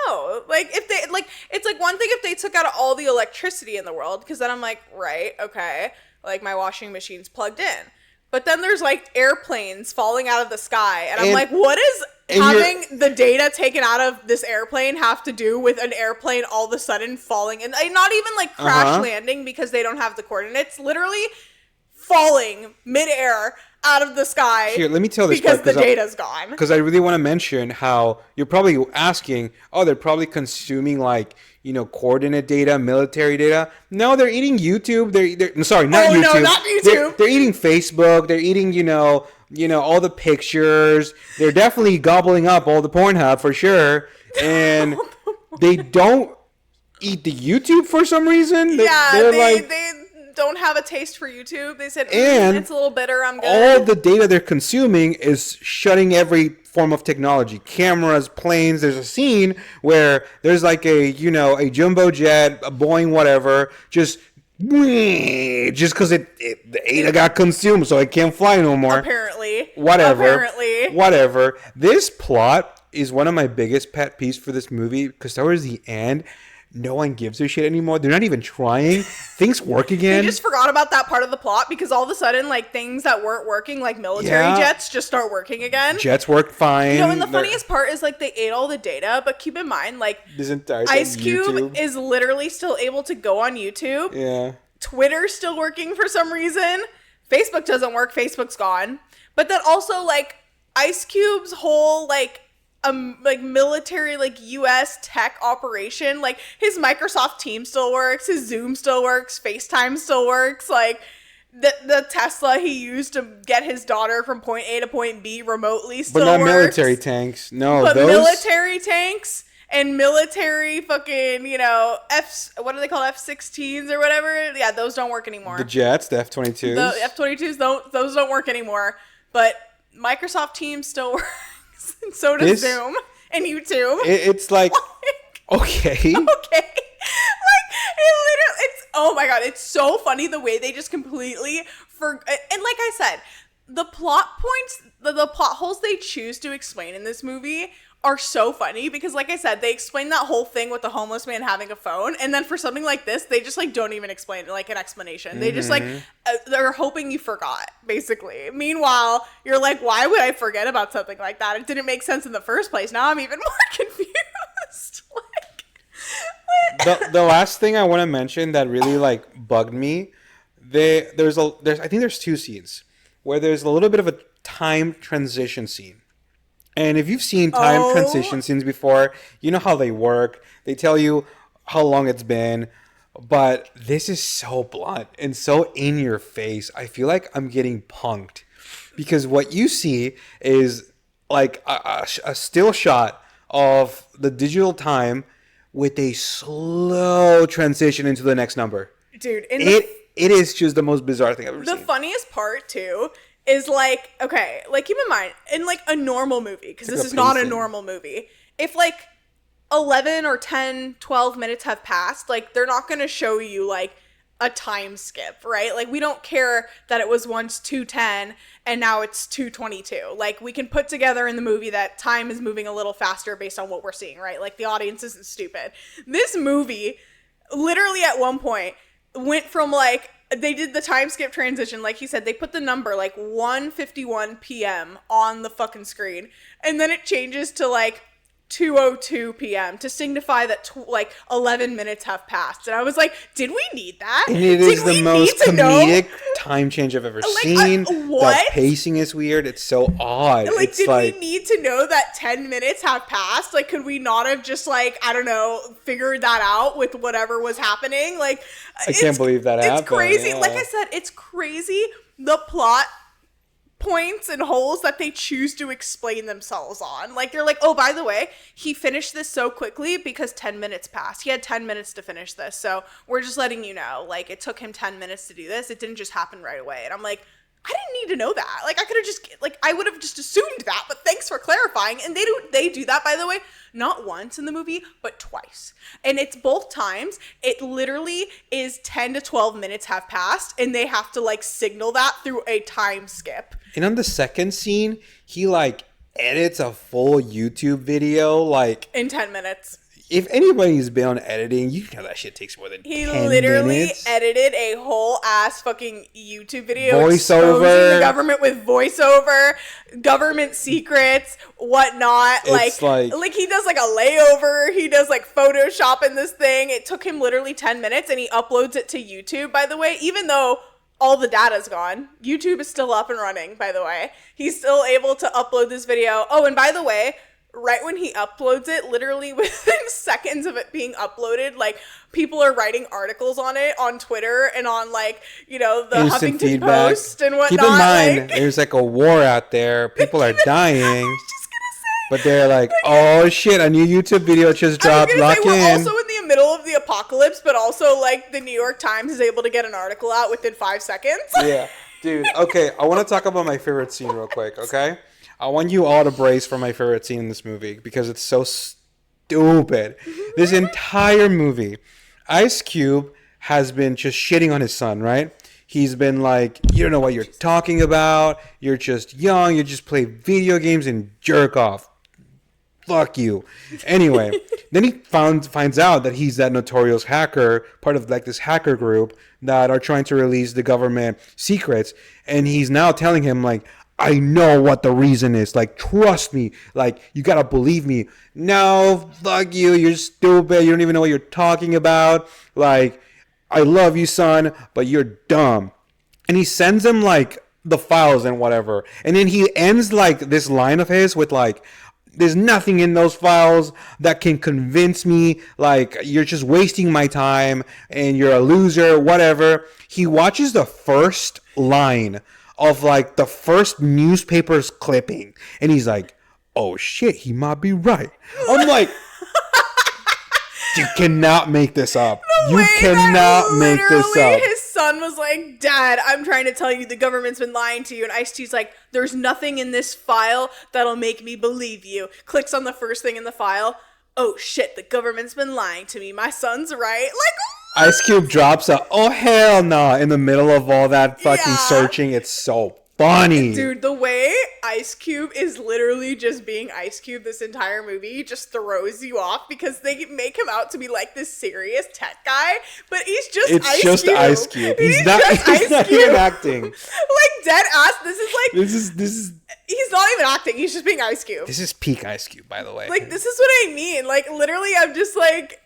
No. Like, if they, like, it's like one thing if they took out all the electricity in the world, because then I'm like, right, okay. Like, my washing machine's plugged in. But then there's, like, airplanes falling out of the sky. And I'm like, what is having the data taken out of this airplane have to do with an airplane all of a sudden falling? And not even, like, crash landing because they don't have the coordinates. Literally falling midair out of the sky. Here, let me tell this because the data's gone. Because I really want to mention how you're probably asking, they're probably consuming like, coordinate data, military data. No, they're eating YouTube. They're sorry, not YouTube. No, not YouTube. They're eating Facebook. They're eating, all the pictures. They're definitely gobbling up all the Pornhub for sure. And they don't eat the YouTube for some reason. don't have a taste for YouTube. They said, it's a little bitter. I'm good. All the data they're consuming is shutting every form of technology. Cameras, planes. There's a scene where there's like a jumbo jet, a Boeing, whatever, just because the ADA got consumed, so it can't fly no more. Apparently. Whatever. This plot is one of my biggest pet peeves for this movie, because towards the end, no one gives a shit anymore. They're not even trying. Things work again. They just forgot about that part of the plot, because all of a sudden, like, things that weren't working, like military jets, just start working again. Jets work fine. And the funniest part is, like, they ate all the data, but keep in mind, like, this entire Ice Cube is literally still able to go on YouTube. Yeah. Twitter's still working for some reason. Facebook doesn't work. Facebook's gone. But then also, like, Ice Cube's whole, like military, like, U.S. tech operation, like, his Microsoft Teams still works, his Zoom still works, FaceTime still works, like, the Tesla he used to get his daughter from point A to point B remotely still works. But not military tanks. No, but military tanks and military fucking, what are they called? F-16s or whatever? Yeah, those don't work anymore. The jets, the F-22s. The F-22s, those don't work anymore. But Microsoft Teams still works. And so does Zoom and YouTube. It's like okay. Okay. It's oh my god, it's so funny the way they just completely and like I said, the plot points, the plot holes they choose to explain in this movie are so funny, because like I said, they explain that whole thing with the homeless man having a phone, and then for something like this, they just like don't even explain it, like an explanation. Mm-hmm. They just like they're hoping you forgot, basically. Meanwhile, you're like, why would I forget about something like that? It didn't make sense in the first place. Now I'm even more confused. The last thing I want to mention that really like bugged me, I think there's two scenes where there's a little bit of a time transition scene. And if you've seen time transition scenes before, you know how they work. They tell you how long it's been. But this is so blunt and so in your face. I feel like I'm getting punked. Because what you see is like a still shot of the digital time with a slow transition into the next number. Dude, it is just the most bizarre thing I've ever seen. The funniest part, too, is like, okay, like keep in mind, in like a normal movie, because this is not a normal movie, if like 11 or 10, 12 minutes have passed, like they're not going to show you like a time skip, right? Like we don't care that it was once 2:10 and now it's 2:22. Like we can put together in the movie that time is moving a little faster based on what we're seeing, right? Like the audience isn't stupid. This movie literally at one point went from like, they did the time skip transition, like he said, they put the number like 1:51 p.m. on the fucking screen, and then it changes to like 2:02 p.m. to signify that like 11 minutes have passed. And I was like, did we need that? And it is the most comedic time change I've ever seen. What? The pacing is weird. It's so odd. Like, it's did we need to know that 10 minutes have passed? Like, could we not have just like, I don't know, figured that out with whatever was happening? Like, I can't believe that happened. It's crazy. Yeah. Like I said, it's crazy the plot points and holes that they choose to explain themselves on. Like, they're like, oh, by the way, he finished this so quickly because 10 minutes passed. He had 10 minutes to finish this. So we're just letting you know, like, it took him 10 minutes to do this. It didn't just happen right away. And I'm like, I didn't need to know that. Like, I could have just, like, I would have just assumed that, but thanks for clarifying. And they do that, by the way, not once in the movie, but twice. And it's both times. It literally is 10 to 12 minutes have passed, and they have to, like, signal that through a time skip. And on the second scene, he, like, edits a full YouTube video, like... in 10 minutes. If anybody's been on editing, you know that shit takes more than 10 minutes. He literally edited a whole ass fucking YouTube video. Voiceover. The government with voiceover, government secrets, whatnot. It's like he does like a layover. He does like Photoshop in this thing. It took him literally 10 minutes and he uploads it to YouTube, by the way, even though all the data's gone. YouTube is still up and running, by the way. He's still able to upload this video. Oh, and by the way, right when he uploads it, literally within seconds of it being uploaded, like, people are writing articles on it on Twitter and on, like, you know, the instant Huffington feedback. Post and whatnot. Keep in mind, like, there's, like, a war out there. People are dying. I was just gonna say. But they're like, oh, shit, a new YouTube video just dropped. Lock in. We're also in the middle of the apocalypse. apocalypse, but also like the New York Times is able to get an article out within 5 seconds. Yeah, dude. Okay, I want to talk about my favorite scene real quick. Okay, I want you all to brace for my favorite scene in this movie because it's so stupid. This entire movie, Ice Cube has been just shitting on his son, right? He's been like, you don't know what you're talking about. You're just young. You just play video games and jerk off. Fuck you. Anyway, then he finds out that he's that notorious hacker, part of like this hacker group that are trying to release the government secrets. And he's now telling him like, I know what the reason is. Like, trust me. Like, you gotta believe me. No, fuck you. You're stupid. You don't even know what you're talking about. Like, I love you, son, but you're dumb. And he sends him like the files and whatever. And then he ends like this line of his with like, there's nothing in those files that can convince me. Like, you're just wasting my time and you're a loser, whatever. He watches the first line of like the first newspaper's clipping. And he's like, oh shit, he might be right. I'm like, you cannot make this up. You cannot make this up. His son was like, Dad, I'm trying to tell you the government's been lying to you. And Ice-T's like, there's nothing in this file that'll make me believe you. Clicks on the first thing in the file. Oh shit, the government's been lying to me. My son's right. Like, Ice Cube drops a, oh hell no, in the middle of all that fucking searching. It's so funny. Dude, the way Ice Cube is literally just being Ice Cube this entire movie just throws you off because they make him out to be like this serious tech guy, but he's just Ice Cube. It's just Ice Cube. He's not even acting. Like, dead ass, this is he's not even acting, he's just being Ice Cube. This is peak Ice Cube, by the way. Like, this is what I mean. Like, literally, I'm just like,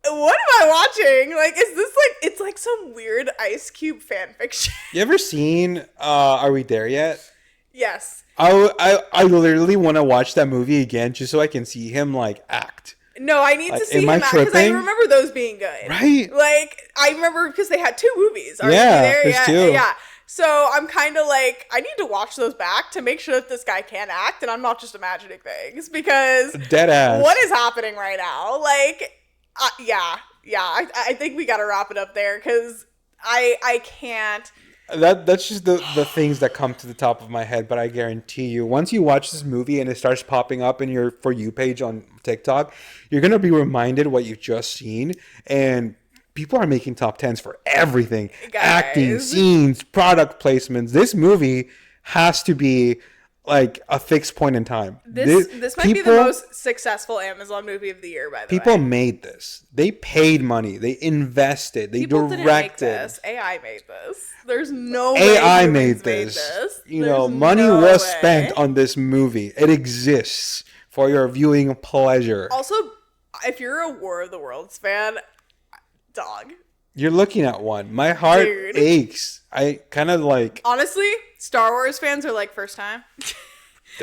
what am I watching? Like, is this like, it's like some weird Ice Cube fan fiction. You ever seen Are We There Yet? Yes. I literally want to watch that movie again just so I can see him like act. No, I need to see him act because I remember those being good. Right? Like, I remember because they had 2 movies. Are We There Yet? 2. Yeah. So I'm kind of like, I need to watch those back to make sure that this guy can act and I'm not just imagining things because dead ass. What is happening right now? Like, I think we got to wrap it up there because I can't. That's just the things that come to the top of my head, but I guarantee you, once you watch this movie and it starts popping up in your For You page on TikTok, you're going to be reminded what you've just seen, and people are making top 10s for everything. Guys. Acting, scenes, product placements. This movie has to be like a fixed point in time. This might be the most successful Amazon movie of the year, by the way. People made this. They paid money. They invested. They directed. Didn't make this. AI made this. There's no way AI made this. You know, money was spent on this movie. It exists for your viewing pleasure. Also, if you're a War of the Worlds fan, dog. You're looking at one. My heart aches. I kind of like... Honestly, Star Wars fans are like, first time.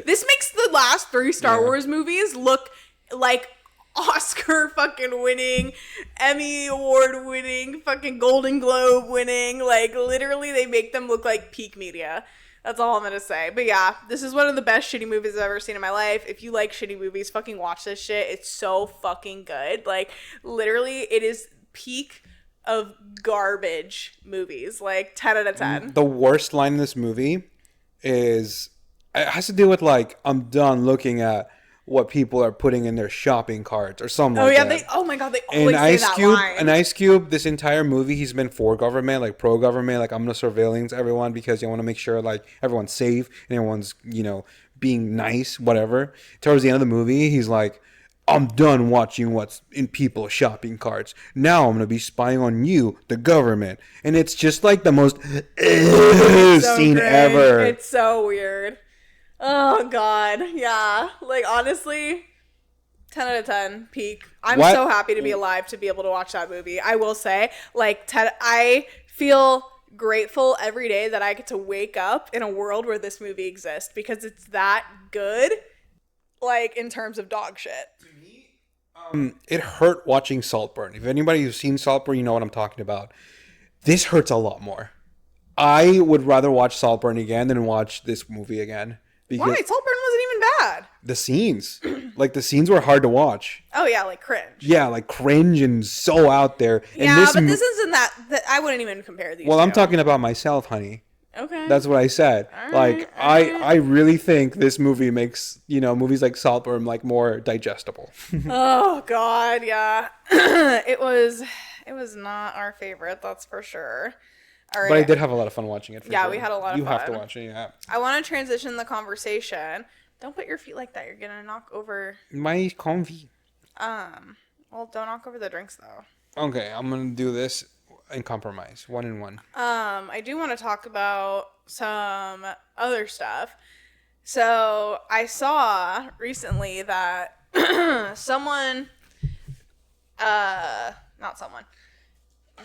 This makes the last 3 Star Wars movies look like Oscar fucking winning, Emmy Award winning, fucking Golden Globe winning. Like, literally, they make them look like peak media. That's all I'm gonna say. But yeah, this is one of the best shitty movies I've ever seen in my life. If you like shitty movies, fucking watch this shit. It's so fucking good. Like, literally, it is peak of garbage movies. Like, 10 out of 10. The worst line in this movie is... It has to do with, like, I'm done looking at what people are putting in their shopping carts or something like that. Oh my God, they always say that line. And Ice Cube, this entire movie, he's been for government, like pro-government, like I'm going to surveillance everyone because I want to make sure, like, everyone's safe and everyone's, you know, being nice, whatever. Towards the end of the movie, he's like, I'm done watching what's in people's shopping carts. Now I'm going to be spying on you, the government. And it's just like the most scene ever. It's so weird. Oh, God. Yeah. Like, honestly, 10 out of 10. Peak. I'm so happy to be alive to be able to watch that movie. I will say, like, I feel grateful every day that I get to wake up in a world where this movie exists because it's that good, like, in terms of dog shit. It hurt watching Saltburn. If anybody who's seen Saltburn, you know what I'm talking about. This hurts a lot more. I would rather watch Saltburn again than watch this movie again. Because why? Saltburn wasn't even bad. The scenes. Like, the scenes were hard to watch. Oh, yeah, like cringe. Yeah, like cringe and so out there. And yeah, but this isn't that I wouldn't even compare these two. I'm talking about myself, honey. Okay. That's what I said. I really think this movie makes, movies like Saltburn, like, more digestible. Oh, God, yeah. It was not our favorite, that's for sure. All right. But I did have a lot of fun watching it. Yeah, we had a lot of fun. You have to watch it, yeah. I want to transition the conversation. Don't put your feet like that. You're going to knock over... My comfy. Well, don't knock over the drinks, though. Okay, I'm going to do this and compromise. 1 and 1. I do want to talk about some other stuff. So, I saw recently that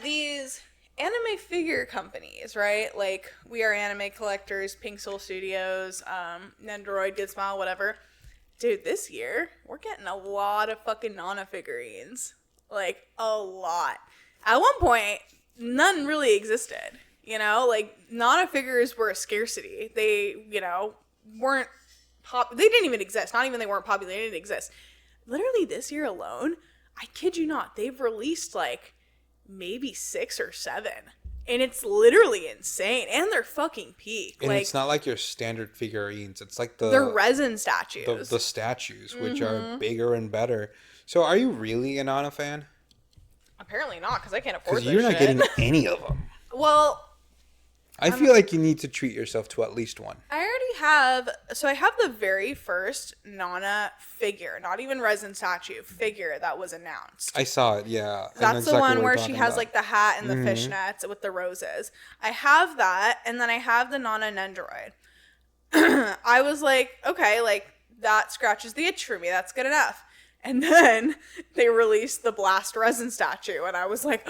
these anime figure companies, right? Like, We Are Anime Collectors, Pink Soul Studios, Nendoroid, Good Smile, whatever. Dude, this year, we're getting a lot of fucking Nana figurines. Like, a lot. At one point, none really existed. Like, Nana figures were a scarcity. They, weren't they didn't even exist. Not even they weren't popular. They didn't exist. Literally this year alone, I kid you not, they've released, like, maybe 6 or 7. And it's literally insane. And they're fucking peak. And it's not like your standard figurines. It's like they're resin statues. The statues, which are bigger and better. So are you really a Nana fan? Apparently not, because I can't afford this shit. Because you're not getting any of them. Well... I feel like you need to treat yourself to at least one. I already have... So I have the very first Nana figure, not even resin statue, figure that was announced. I saw it, yeah. That's the one where she has, like, the hat and the fishnets with the roses. I have that, and then I have the Nana Nendoroid. I was like, okay, like, that scratches the itch for me. That's good enough. And then they released the Blast resin statue, and I was like...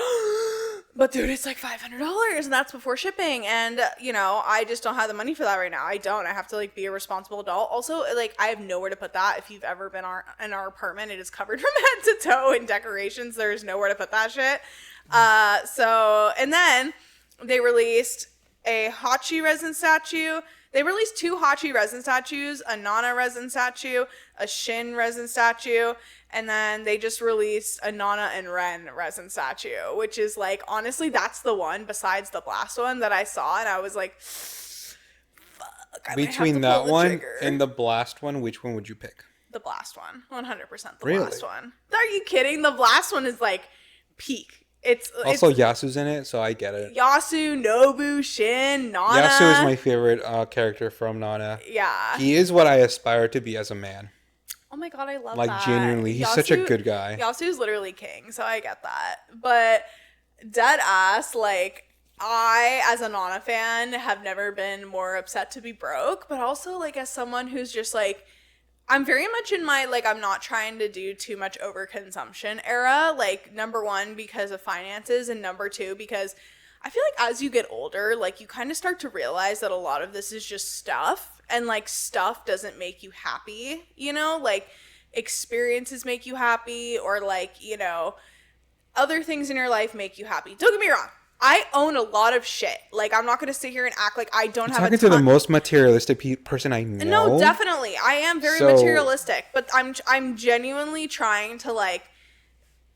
But dude, it's like $500, and that's before shipping. And, I just don't have the money for that right now. I don't. I have to, like, be a responsible adult. Also, like, I have nowhere to put that. If you've ever been in our apartment, it is covered from head to toe in decorations. There's nowhere to put that shit. And then they released a Hachi resin statue. They released 2 Hachi resin statues, a Nana resin statue, a Shin resin statue, and then they just released a Nana and Ren resin statue, which is, like, honestly, that's the one besides the Blast one that I saw, and I was like, fuck. Between that one and the Blast one, which one would you pick? The Blast one. 100% the Blast one. Are you kidding? The Blast one is, like, peak. It's Yasu's in it, so I get it. Yasu, Nobu, Shin, Nana. Yasu is my favorite character from Nana. Yeah. He is what I aspire to be as a man. Oh my god, I love that. Like, genuinely, he's such a good guy. Yasu's literally king, so I get that. But dead ass, like, I, as a Nana fan, have never been more upset to be broke, but also, like, as someone who's just, like, I'm very much in my, like, I'm not trying to do too much overconsumption era. Like, number 1, because of finances, and number 2, because I feel like as you get older, like, you kind of start to realize that a lot of this is just stuff, and, like, stuff doesn't make you happy, Like, experiences make you happy, or, like, other things in your life make you happy. Don't get me wrong. I own a lot of shit. Like, I'm not going to sit here and act like I don't have a ton. Talking to the most materialistic person I know. No, definitely. I am very materialistic. But I'm genuinely trying to, like,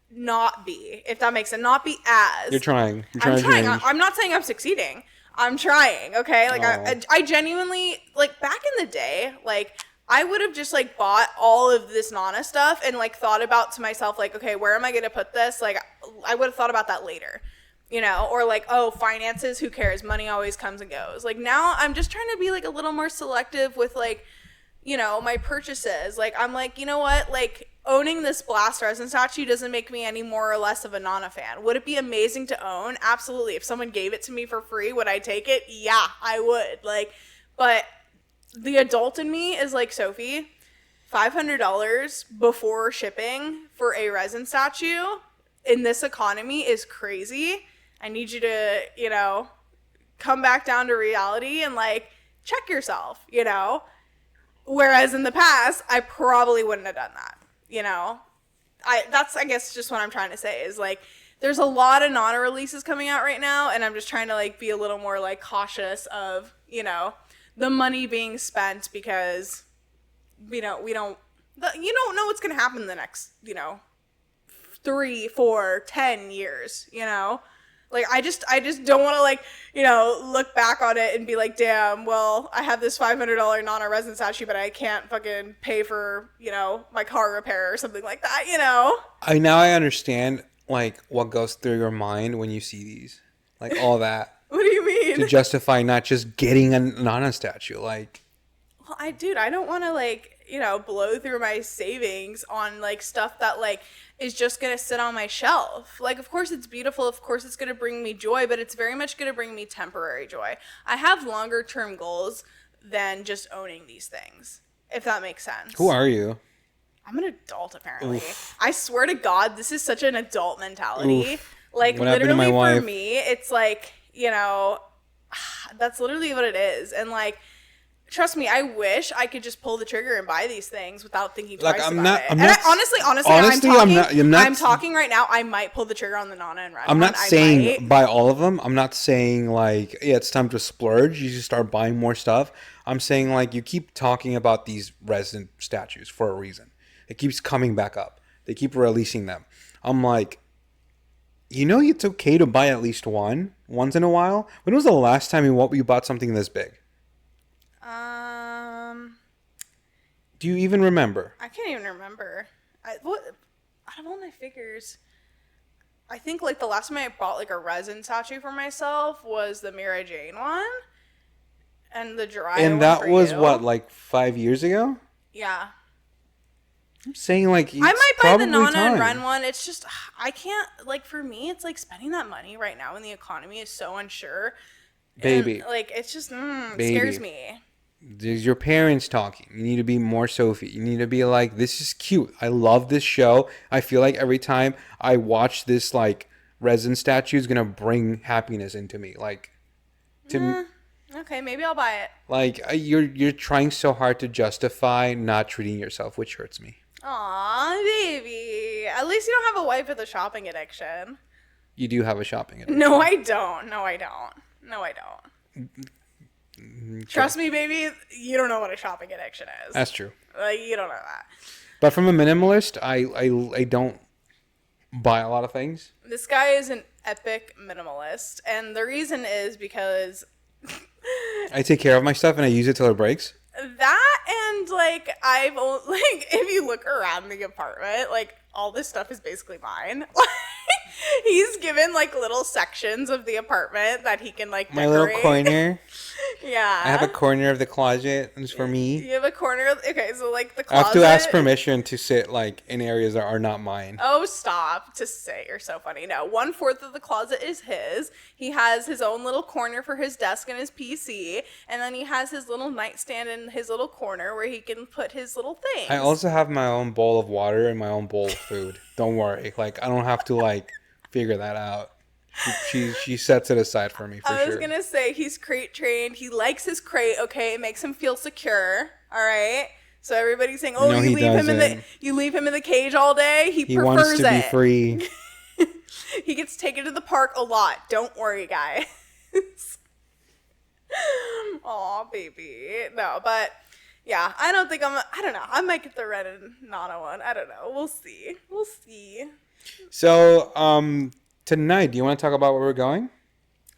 not be. If that makes sense. Not be as. You're trying. I'm trying. I'm not saying I'm succeeding. I'm trying, okay? Like, I genuinely, like, back in the day, like, I would have just, like, bought all of this Nana stuff and, like, thought about to myself, like, okay, where am I going to put this? Like, I would have thought about that later. Or like, oh, finances, who cares? Money always comes and goes. Like, now I'm just trying to be, like, a little more selective with, like, my purchases. Like, I'm like, you know what? Like, owning this Blast resin statue doesn't make me any more or less of a Nana fan. Would it be amazing to own? Absolutely. If someone gave it to me for free, would I take it? Yeah, I would. Like, but the adult in me is like, Sophie, $500 before shipping for a resin statue in this economy is crazy. I need you to, come back down to reality and, like, check yourself, Whereas in the past, I probably wouldn't have done that, That's, I guess, just what I'm trying to say is, like, there's a lot of Nana releases coming out right now, and I'm just trying to, like, be a little more, like, cautious of, the money being spent because you don't know what's going to happen in the next, 3, 4, 10 years, Like, I just don't want to, like, look back on it and be like, damn, well, I have this $500 non-resident statue, but I can't fucking pay for, my car repair or something like that, I understand, like, what goes through your mind when you see these. Like, all that. What do you mean? To justify not just getting a Nana statue, like... Well, I don't want to, like, blow through my savings on, like, stuff that, like, is just going to sit on my shelf. Like, of course it's beautiful. Of course it's going to bring me joy, but it's very much going to bring me temporary joy. I have longer term goals than just owning these things, if that makes sense. Who are you? I'm an adult, apparently. Oof. I swear to God, this is such an adult mentality. Oof. Like, what literally for wife? me, it's like, that's literally what it is. And, like, trust me, I wish I could just pull the trigger and buy these things without thinking twice about it. Honestly, I'm talking right now. I might pull the trigger on the Nana and Ren. I'm not saying buy all of them. I'm not saying, like, yeah, it's time to splurge. You just start buying more stuff. I'm saying, like, you keep talking about these resident statues for a reason. It keeps coming back up. They keep releasing them. I'm like, it's okay to buy at least once in a while. When was the last time you bought something this big? Do you even remember? I can't even remember. Out of all my figures, I think, like, the last time I bought, like, a resin statue for myself was the Mira Jane one, and the Jiraiya one. And that was what, like 5 years ago? Yeah. I'm saying, like, I might buy the Nana and Ren one. It's just, I can't, like, for me, it's like spending that money right now when the economy is so unsure. Baby. And, like, it's just, it scares me. There's your parents talking. You need to be more Sophie. You need to be like, this is cute. I love this show. I feel like every time I watch this, like, resin statue is going to bring happiness into me. Like, okay, maybe I'll buy it. Like, you're trying so hard to justify not treating yourself, which hurts me. Aw, baby. At least you don't have a wife with a shopping addiction. You do have a shopping addiction. No, I don't. Trust me, baby, you don't know what a shopping addiction is. That's true. Like, you don't know that. But from a minimalist, I don't buy a lot of things. This guy is an epic minimalist, and the reason is because... I take care of my stuff and I use it till it breaks. That and, like, if you look around the apartment, like, all this stuff is basically mine. He's given, like, little sections of the apartment that he can, like, decorate. My little corner. Yeah. I have a corner of the closet. It's for me. You have a corner of... Okay, so, like, the closet... I have to ask permission to sit, like, in areas that are not mine. Oh, stop. To say you're so funny. No, 1/4 of the closet is his. He has his own little corner for his desk and his PC. And then he has his little nightstand in his little corner where he can put his little things. I also have my own bowl of water and my own bowl of food. Don't worry. Like, I don't have to, like... figure that out. She sets it aside for me for sure. I was gonna say he's crate trained. He likes his crate. Okay, it makes him feel secure. All right. So everybody's saying, "Oh, no, you leave him in the cage all day." He prefers wants to be free. He gets taken to the park a lot. Don't worry, guys. Aw, baby. No, but yeah, I don't know. I might get the Red and Nana one. I don't know. We'll see. So, tonight, do you want to talk about where we're going?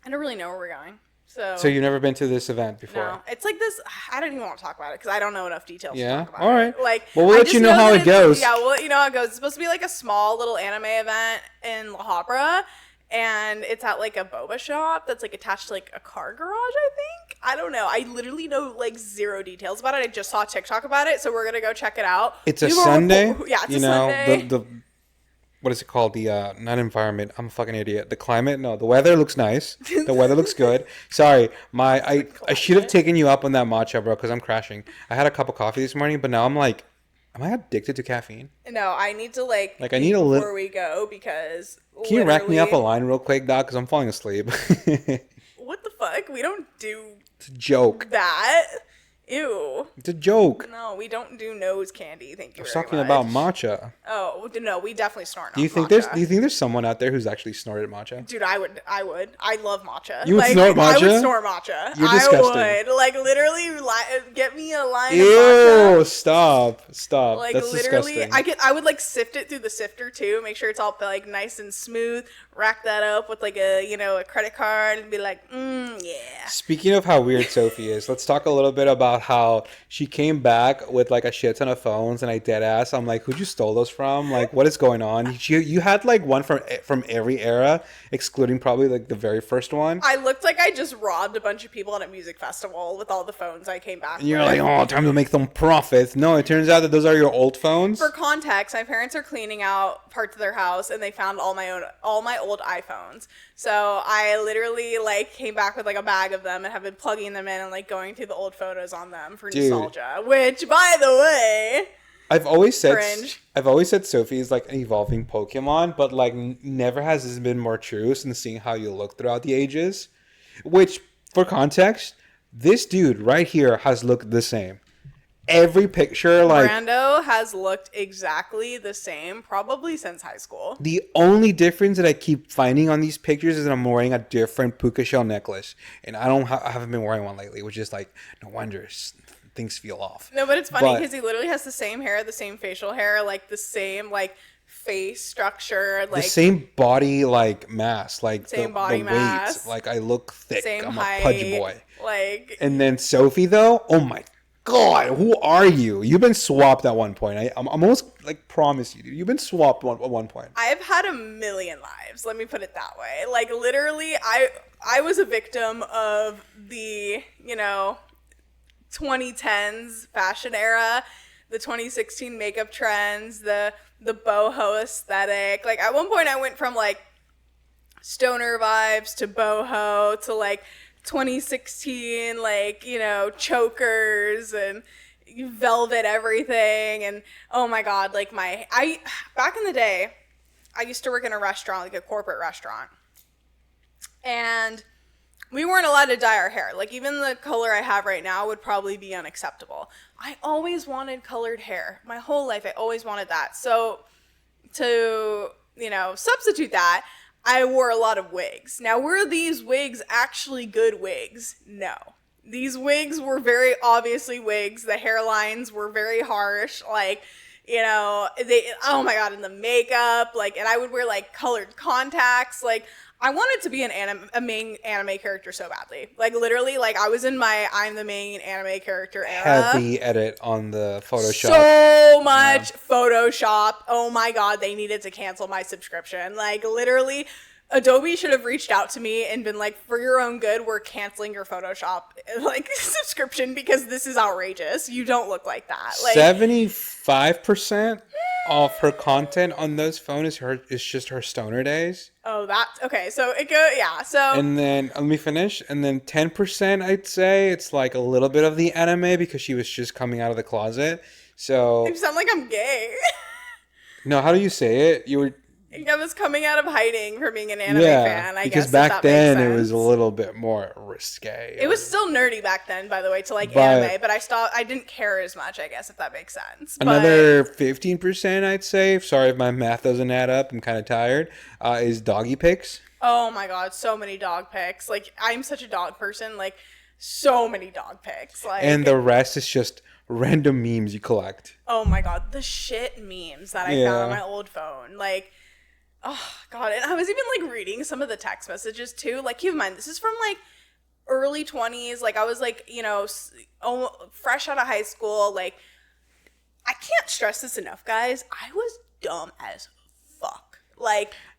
I don't really know where we're going. So you've never been to this event before? No. It's like this, I don't even want to talk about it because I don't know enough details to talk about all right. it. Like, well, we'll let you know how it goes. Yeah, we'll let you know how it goes. It's supposed to be like a small little anime event in La Habra, and it's at like a boba shop that's like attached to like a car garage, I think. I don't know. I literally know like zero details about it. I just saw TikTok about it, so we're going to go check it out. It's a Sunday. Yeah, it's a Sunday. What is it called? The, not environment. I'm a fucking idiot. The climate? No, the weather looks nice. The weather looks good. Sorry. I should have taken you up on that matcha, bro, because I'm crashing. I had a cup of coffee this morning, but now I'm like, am I addicted to caffeine? No, I need to like I need a little before we go because Can you rack me up a line real quick, Doc? Because I'm falling asleep. What the fuck? We don't do It's a joke. That. Ew. It's a joke. No, we don't do nose candy. Thank you. I was talking about matcha. Oh, No, we definitely snort. Do you think there's someone out there who's actually snorted matcha? Dude, I would. I love matcha. You would snort matcha? I would snort matcha. You're disgusting. I would literally get me a line Ew, of matcha. Stop. That's literally, disgusting. I would sift it through the sifter too, make sure it's all nice and smooth. Rack that up with a credit card and be like, yeah. Speaking of how weird Sophie is, let's talk a little bit about how she came back with a shit ton of phones, and I dead ass. I'm like, who'd you stole those from? What is going on? You had one from every era, excluding probably the very first one. I looked like I just robbed a bunch of people at a music festival with all the phones I came back and you're with. like, oh, time to make some profits. No, it turns out that those are your old phones. For context, my parents are cleaning out parts of their house, and they found all my old iPhones. So I literally came back with a bag of them and have been plugging them in and going through the old photos on them for nostalgia. Which, by the way, I've always said cringe. Sophie is an evolving Pokemon, but never has this been more true since seeing how you look throughout the ages. Which, for context, this dude right here has looked the same. Every picture, Brando has looked exactly the same probably since high school. The only difference that I keep finding on these pictures is that I'm wearing a different puka shell necklace, and I haven't been wearing one lately, which is no wonder things feel off. No, but it's funny because he literally has the same hair, the same facial hair, the same face structure, the same body mass, same body mass. Weight. I look thick. Same I'm height, a pudgy boy. And then Sophie though, oh my God, who are you? You've been swapped at one point. I'm almost promise you, dude. You've been swapped at one point. I've had a million lives. Let me put it that way. Literally, I was a victim of the 2010s fashion era, the 2016 makeup trends, the boho aesthetic. At one point, I went from stoner vibes to boho to 2016 chokers and velvet everything, and oh my God, back in the day I used to work in a restaurant, a corporate restaurant, and we weren't allowed to dye our hair. Even the color I have right now would probably be unacceptable. I always wanted colored hair my whole life. I always wanted that. So to substitute that, I wore a lot of wigs. Now, were these wigs actually good wigs? No. These wigs were very obviously wigs. The hairlines were very harsh. Oh my God, and the makeup, and I would wear colored contacts. I wanted to be a main anime character so badly. Literally, I was in my I'm the main anime character era. Heavy edit on the Photoshop. So much Photoshop. Oh my God, they needed to cancel my subscription. Literally, Adobe should have reached out to me and been for your own good, we're canceling your Photoshop subscription because this is outrageous. You don't look like that. 75% of her content on those phones is just her stoner days. Oh, that's okay. So it goes, yeah. So and then let me finish. And then 10%, I'd say it's a little bit of the anime because she was just coming out of the closet. So you sound like I'm gay. No, how do you say it? I was coming out of hiding for being an anime fan. I guess because back then it was a little bit more risque. It was still nerdy back then, by the way, to anime, but I didn't care as much, I guess, if that makes sense. Another 15%, I'd say. Sorry if my math doesn't add up. I'm kind of tired. Is doggy pics. Oh my God, so many dog pics. I'm such a dog person. So many dog pics. And the rest is just random memes you collect. Oh my God, the shit memes that I found on my old phone. Oh God, and I was even reading some of the text messages too. Keep in mind, this is from early 20s. I was fresh out of high school. I can't stress this enough, guys. I was dumb as fuck.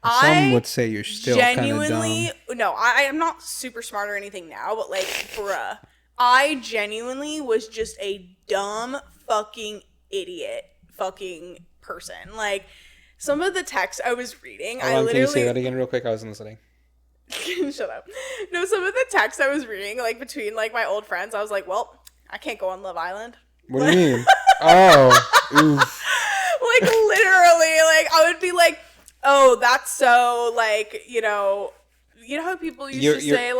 Some would say you're still genuinely dumb. No, I am not super smart or anything now, but bruh, I genuinely was just a dumb fucking idiot fucking person. Some of the text I was reading, Can you say that again real quick? I wasn't listening. Shut up. No, some of the text I was reading, between my old friends, I was well, I can't go on Love Island. What do you mean? Oh, oof. Literally, I would be oh, that's so you know how people used to say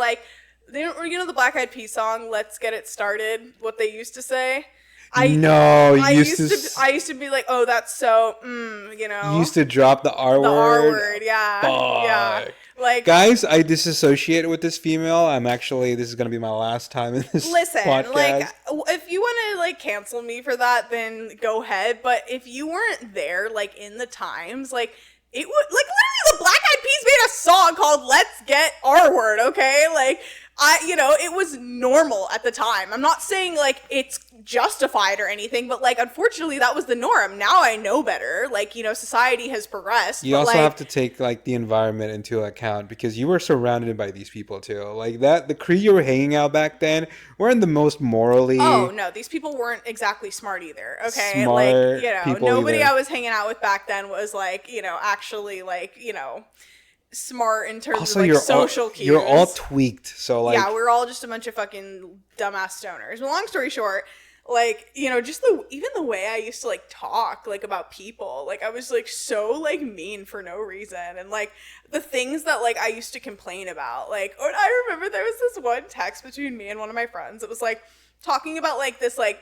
they don't, the Black Eyed Peas song, "Let's Get It Started." What they used to say. I used to be like, oh, that's so, you know. You used to drop the R word. The R word, yeah. Fuck. Yeah. Like, guys, I disassociate with this female. This is going to be my last time in this podcast. Like, if you want to, like, cancel me for that, then go ahead. But if you weren't there, like, in the times, like, it would, like, literally the Black Eyed Peas made a song called Let's Get R Word, okay? Like, it was normal at the time. I'm not saying, like, it's justified or anything, but, like, unfortunately, that was the norm. Now I know better. Like, society has progressed. You also have to take, like, the environment into account because you were surrounded by these people, too. Like, the crew you were hanging out back then weren't the most morally... Oh, no. These people weren't exactly smart either, okay? Smart nobody either. I was hanging out with back then was, like, actually, like, smart in terms also, of like social cues. You're all tweaked, so like we're all just a bunch of fucking dumbass stoners. But long story short, like, just even the way I used to like talk like about people, like I was like so like mean for no reason, and like the things that like I used to complain about, like I remember there was this one text between me and one of my friends. It was like talking about like this like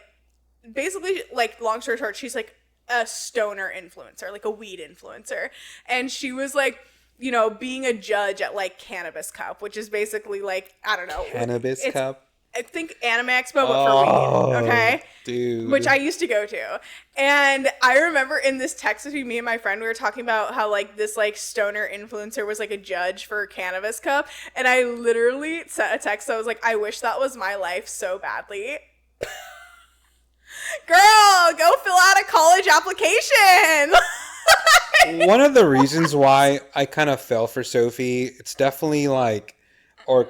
basically like long story short, she's like a stoner influencer, like a weed influencer, and she was like being a judge at like Cannabis Cup, which is basically like, I don't know. Cannabis Cup? I think Anime Expo, but for weed, okay? Dude. Which I used to go to. And I remember in this text between me and my friend, we were talking about how like this like stoner influencer was like a judge for Cannabis Cup. And I literally sent a text that was like, I wish that was my life so badly. Girl, go fill out a college application. One of the reasons why I kind of fell for Sophie, it's definitely like, or,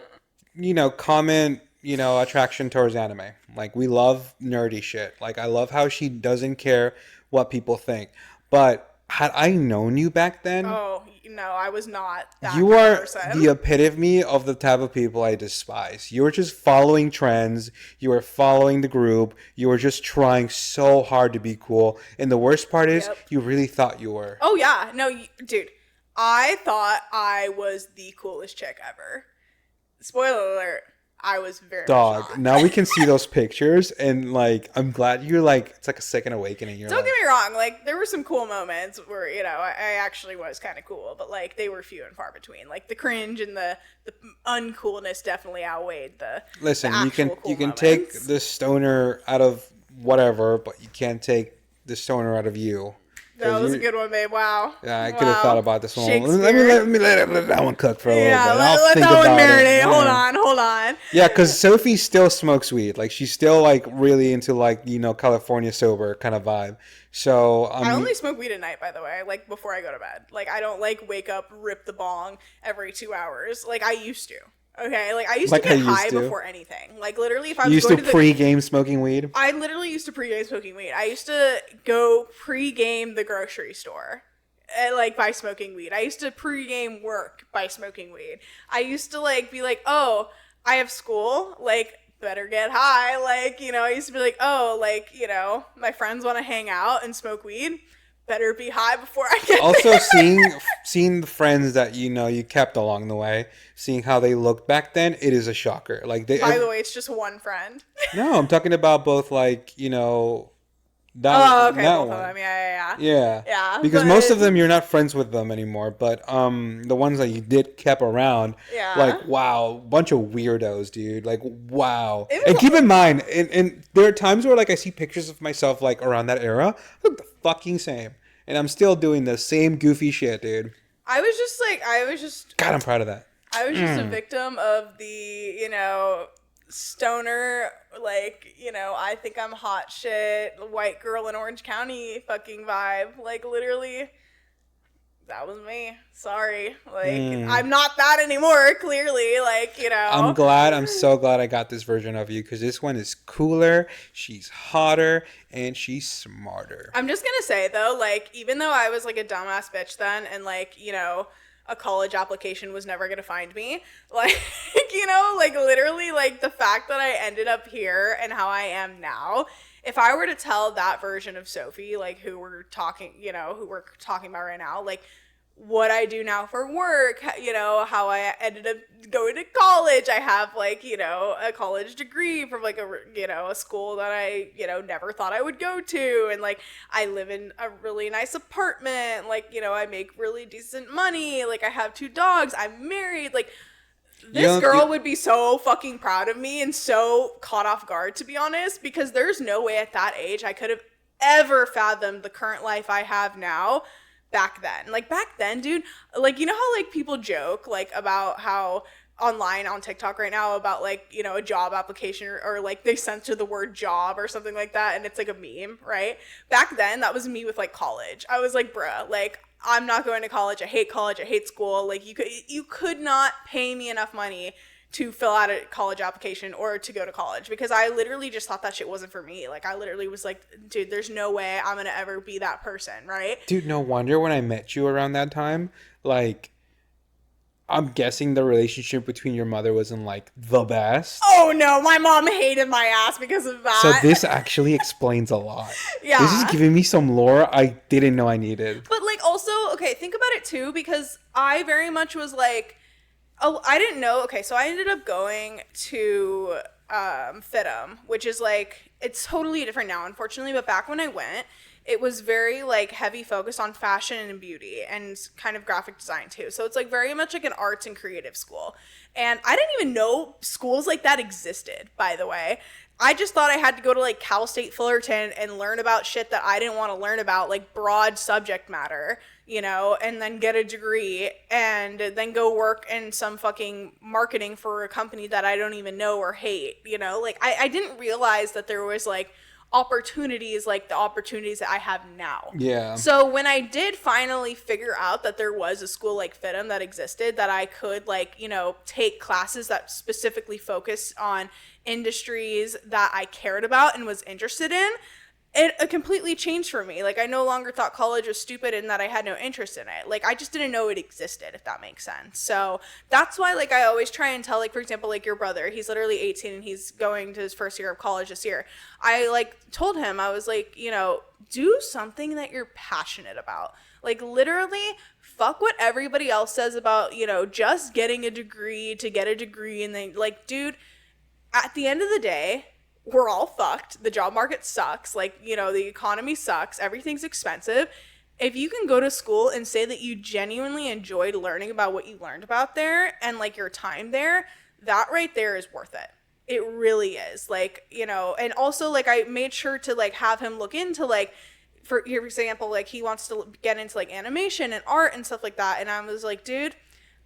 common, attraction towards anime. Like, we love nerdy shit. Like, I love how she doesn't care what people think. But had I known you back then... Oh, no, I was not that You are person. the epitome of the type of people I despise. You were just following trends. You were following the group. You were just trying so hard to be cool. And the worst part is, you really thought you were. Oh, yeah. No, dude, I thought I was the coolest chick ever. Spoiler alert. I was very shocked. Now we can see those pictures, and like I'm glad you're like, it's like a second awakening. Don't get me wrong, like there were some cool moments where I actually was kind of cool, but like they were few and far between. Like the cringe and the uncoolness definitely outweighed the Listen, the you can moments. take the stoner out of whatever, but you can't take the stoner out of you. That was a good one, babe. Wow. Yeah, I could have thought about this one. Let me let that one cook for a little bit. Yeah, let that one marinate. Hold on. Yeah, because Sophie still smokes weed. Like, she's still, like, really into, like, California sober kind of vibe. So, I only smoke weed at night, by the way, like, before I go to bed. Like, I don't, like, wake up, rip the bong every 2 hours. Like, I used to. Okay, like I used to get high before anything. Like literally, if I was going to pre-game smoking weed. I literally used to pre-game smoking weed. I used to go pre-game the grocery store, like by smoking weed. I used to pre-game work by smoking weed. I used to like be like, oh, I have school, like better get high. Like I used to be like, oh, like my friends want to hang out and smoke weed. Better be high before I get also there. seeing the friends that you kept along the way, seeing how they looked back then, it is a shocker. Like by the way, it's just one friend. No, I'm talking about both like that. Oh, okay, that both one. of them. Yeah. Yeah. Because most of them you're not friends with them anymore, but the ones that you did kept around, like wow, bunch of weirdos, dude. Like wow. And keep in mind, and there are times where like I see pictures of myself like around that era, I look the fucking same, and I'm still doing the same goofy shit, dude. I was just God, I'm proud of that. I was just a victim of the stoner, like I think I'm hot shit, white girl in Orange County fucking vibe. Like literally, that was me. Sorry, like I'm not that anymore. Clearly, like I'm so glad I got this version of you because this one is cooler. She's hotter and she's smarter. I'm just gonna say though, like even though I was like a dumbass bitch then, and like a college application was never gonna find me, like like literally like the fact that I ended up here and how I am now, if I were to tell that version of Sophie, like who we're talking about right now, like what I do now for work, you know, how I ended up going to college. I have like, you know, a college degree from like a school that I, you know, never thought I would go to. And like, I live in a really nice apartment. Like, you know, I make really decent money. Like, I have 2 dogs. I'm married. Like, this girl would be so fucking proud of me and so caught off guard, to be honest, because there's no way at that age I could have ever fathomed the current life I have now back then. Like, back then, dude, like, you know how like people joke like about how online on TikTok right now about like, you know, a job application or like they censor the word job or something like that and it's like a meme, right? Back then that was me with like college. I was like, bruh, like, I'm not going to college. I hate school. Like, you could not pay me enough money to fill out a college application or to go to college, because I literally just thought that shit wasn't for me. Like, I literally was like, dude, there's no way I'm gonna ever be that person, right? Dude, no wonder when I met you around that time, like, I'm guessing the relationship between your mother wasn't like the best. Oh no, my mom hated my ass because of that. So this actually explains a lot. Yeah. This is giving me some lore I didn't know I needed. But like, also, okay, think about it too, because I very much was like, oh, I didn't know. Okay, so I ended up going to FITM, which is like, it's totally different now, unfortunately, but back when I went, it was very like heavy focus on fashion and beauty and kind of graphic design too. So it's like very much like an arts and creative school. And I didn't even know schools like that existed, by the way. I just thought I had to go to like Cal State Fullerton and learn about shit that I didn't want to learn about, like broad subject matter, you know, and then get a degree and then go work in some fucking marketing for a company that I don't even know or hate, you know? Like, I didn't realize that there was like opportunities like the opportunities that I have now. Yeah. So when I did finally figure out that there was a school like FITM that existed, that I could like, you know, take classes that specifically focused on industries that I cared about and was interested in, it completely changed for me. Like, I no longer thought college was stupid and that I had no interest in it. Like, I just didn't know it existed, if that makes sense. So that's why, like, I always try and tell, like, for example, like your brother, he's literally 18 and he's going to his first year of college this year. I, like, told him, I was like, you know, do something that you're passionate about. Like, literally, fuck what everybody else says about, you know, just getting a degree to get a degree. And then, like, dude, at the end of the day, we're all fucked. The job market sucks. Like, you know, the economy sucks. Everything's expensive. If you can go to school and say that you genuinely enjoyed learning about what you learned about there and like your time there, that right there is worth it. It really is. Like, you know, and also like I made sure to like have him look into like, for example, like he wants to get into like animation and art and stuff like that. And I was like, dude,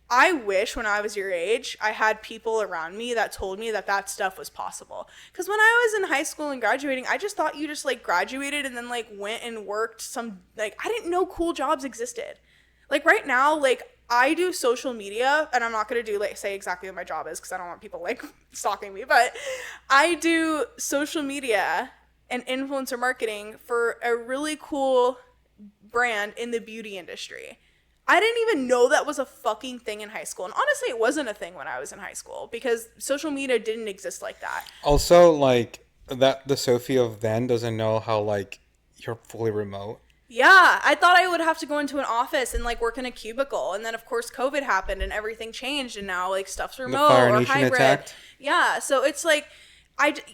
I wish when I was your age, I had people around me that told me that that stuff was possible. Because when I was in high school and graduating, I just thought you just like graduated and then like went and worked some, like, I didn't know cool jobs existed. Like right now, like I do social media, and I'm not going to do like say exactly what my job is because I don't want people like stalking me, but I do social media and influencer marketing for a really cool brand in the beauty industry. I didn't even know that was a fucking thing in high school. And honestly, it wasn't a thing when I was in high school because social media didn't exist like that. Also, like, that the Sophie of then doesn't know how, like, you're fully remote. Yeah, I thought I would have to go into an office and, like, work in a cubicle. And then, of course, COVID happened and everything changed. And now, like, stuff's remote or hybrid. Attacked. Yeah, so it's like,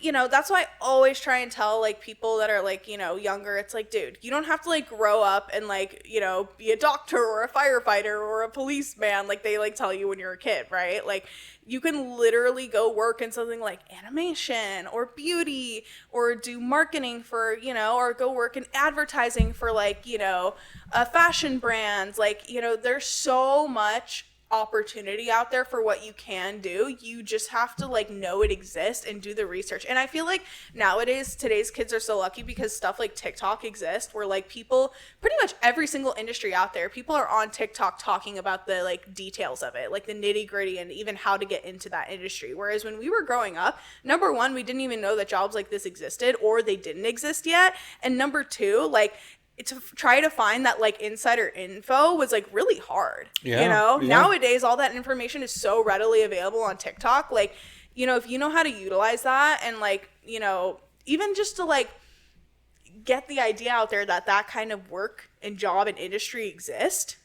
you know, that's why I always try and tell, like, people that are, like, you know, younger, it's like, dude, you don't have to, like, grow up and, like, you know, be a doctor or a firefighter or a policeman, like they, like, tell you when you're a kid, right? Like, you can literally go work in something like animation or beauty or do marketing for, you know, or go work in advertising for, like, you know, fashion brands. Like, you know, there's so much opportunity out there for what you can do. You just have to like know it exists and do the research. And I feel like nowadays today's kids are so lucky because stuff like TikTok exists where like people, pretty much every single industry out there, people are on TikTok talking about the like details of it, like the nitty gritty and even how to get into that industry. Whereas when we were growing up, number one, we didn't even know that jobs like this existed or they didn't exist yet. And number two, like to try to find that like insider info was like really hard. Yeah, you know, nowadays all that information is so readily available on TikTok. Like, you know, if you know how to utilize that and like, you know, even just to like get the idea out there that that kind of work and job and industry exist,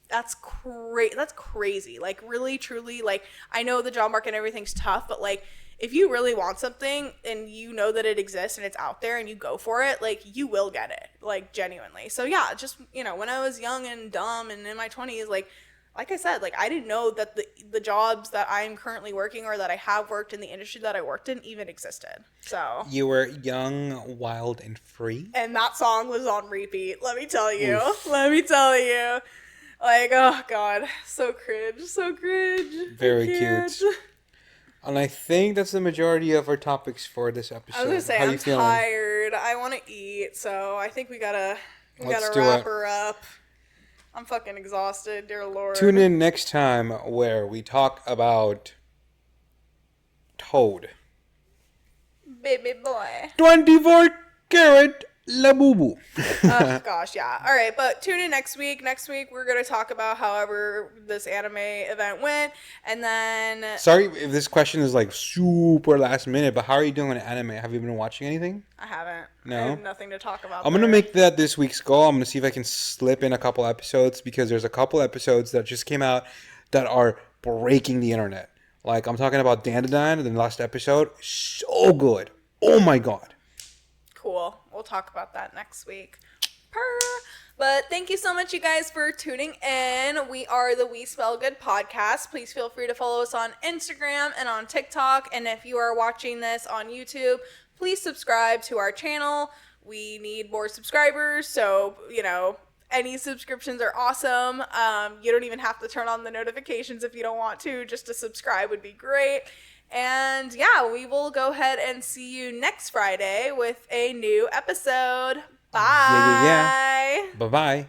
That's great. That's crazy. Like, really, truly, like, I know the job market and everything's tough, but, like, if you really want something and you know that it exists and it's out there and you go for it, like, you will get it. Like, genuinely. So, yeah, just, you know, when I was young and dumb and in my 20s, like I said, like, I didn't know that the jobs that I'm currently working or that I have worked in the industry that I worked in even existed. So. You were young, wild, and free? And that song was on repeat, let me tell you. Oof. Let me tell you. Like, oh, God. So cringe. So cringe. Very cute. And I think that's the majority of our topics for this episode. I was going to say, I'm tired. I want to eat, so I think we gotta wrap her up. I'm fucking exhausted, dear Lord. Tune in next time where we talk about Toad. Baby boy. 24-karat Labubu. Oh, gosh, yeah. All right, but tune in next week. Next week, we're going to talk about however this anime event went, and then... Sorry if this question is, like, super last minute, but how are you doing with anime? Have you been watching anything? I haven't. No? I have nothing to talk about. I'm going to make that this week's goal. I'm going to see if I can slip in a couple episodes, because there's a couple episodes that just came out that are breaking the internet. Like, I'm talking about Dandadan, the last episode. So good. Oh, my God. Cool. We'll talk about that next week. But thank you so much, you guys, for tuning in. We are the We Smell Good podcast. Please feel free to follow us on Instagram and on TikTok. And if you are watching this on YouTube, please subscribe to our channel. We need more subscribers. So, you know, any subscriptions are awesome. You don't even have to turn on the notifications if you don't want to. Just to subscribe would be great. And yeah, we will go ahead and see you next Friday with a new episode. Bye. Yeah. Bye-bye.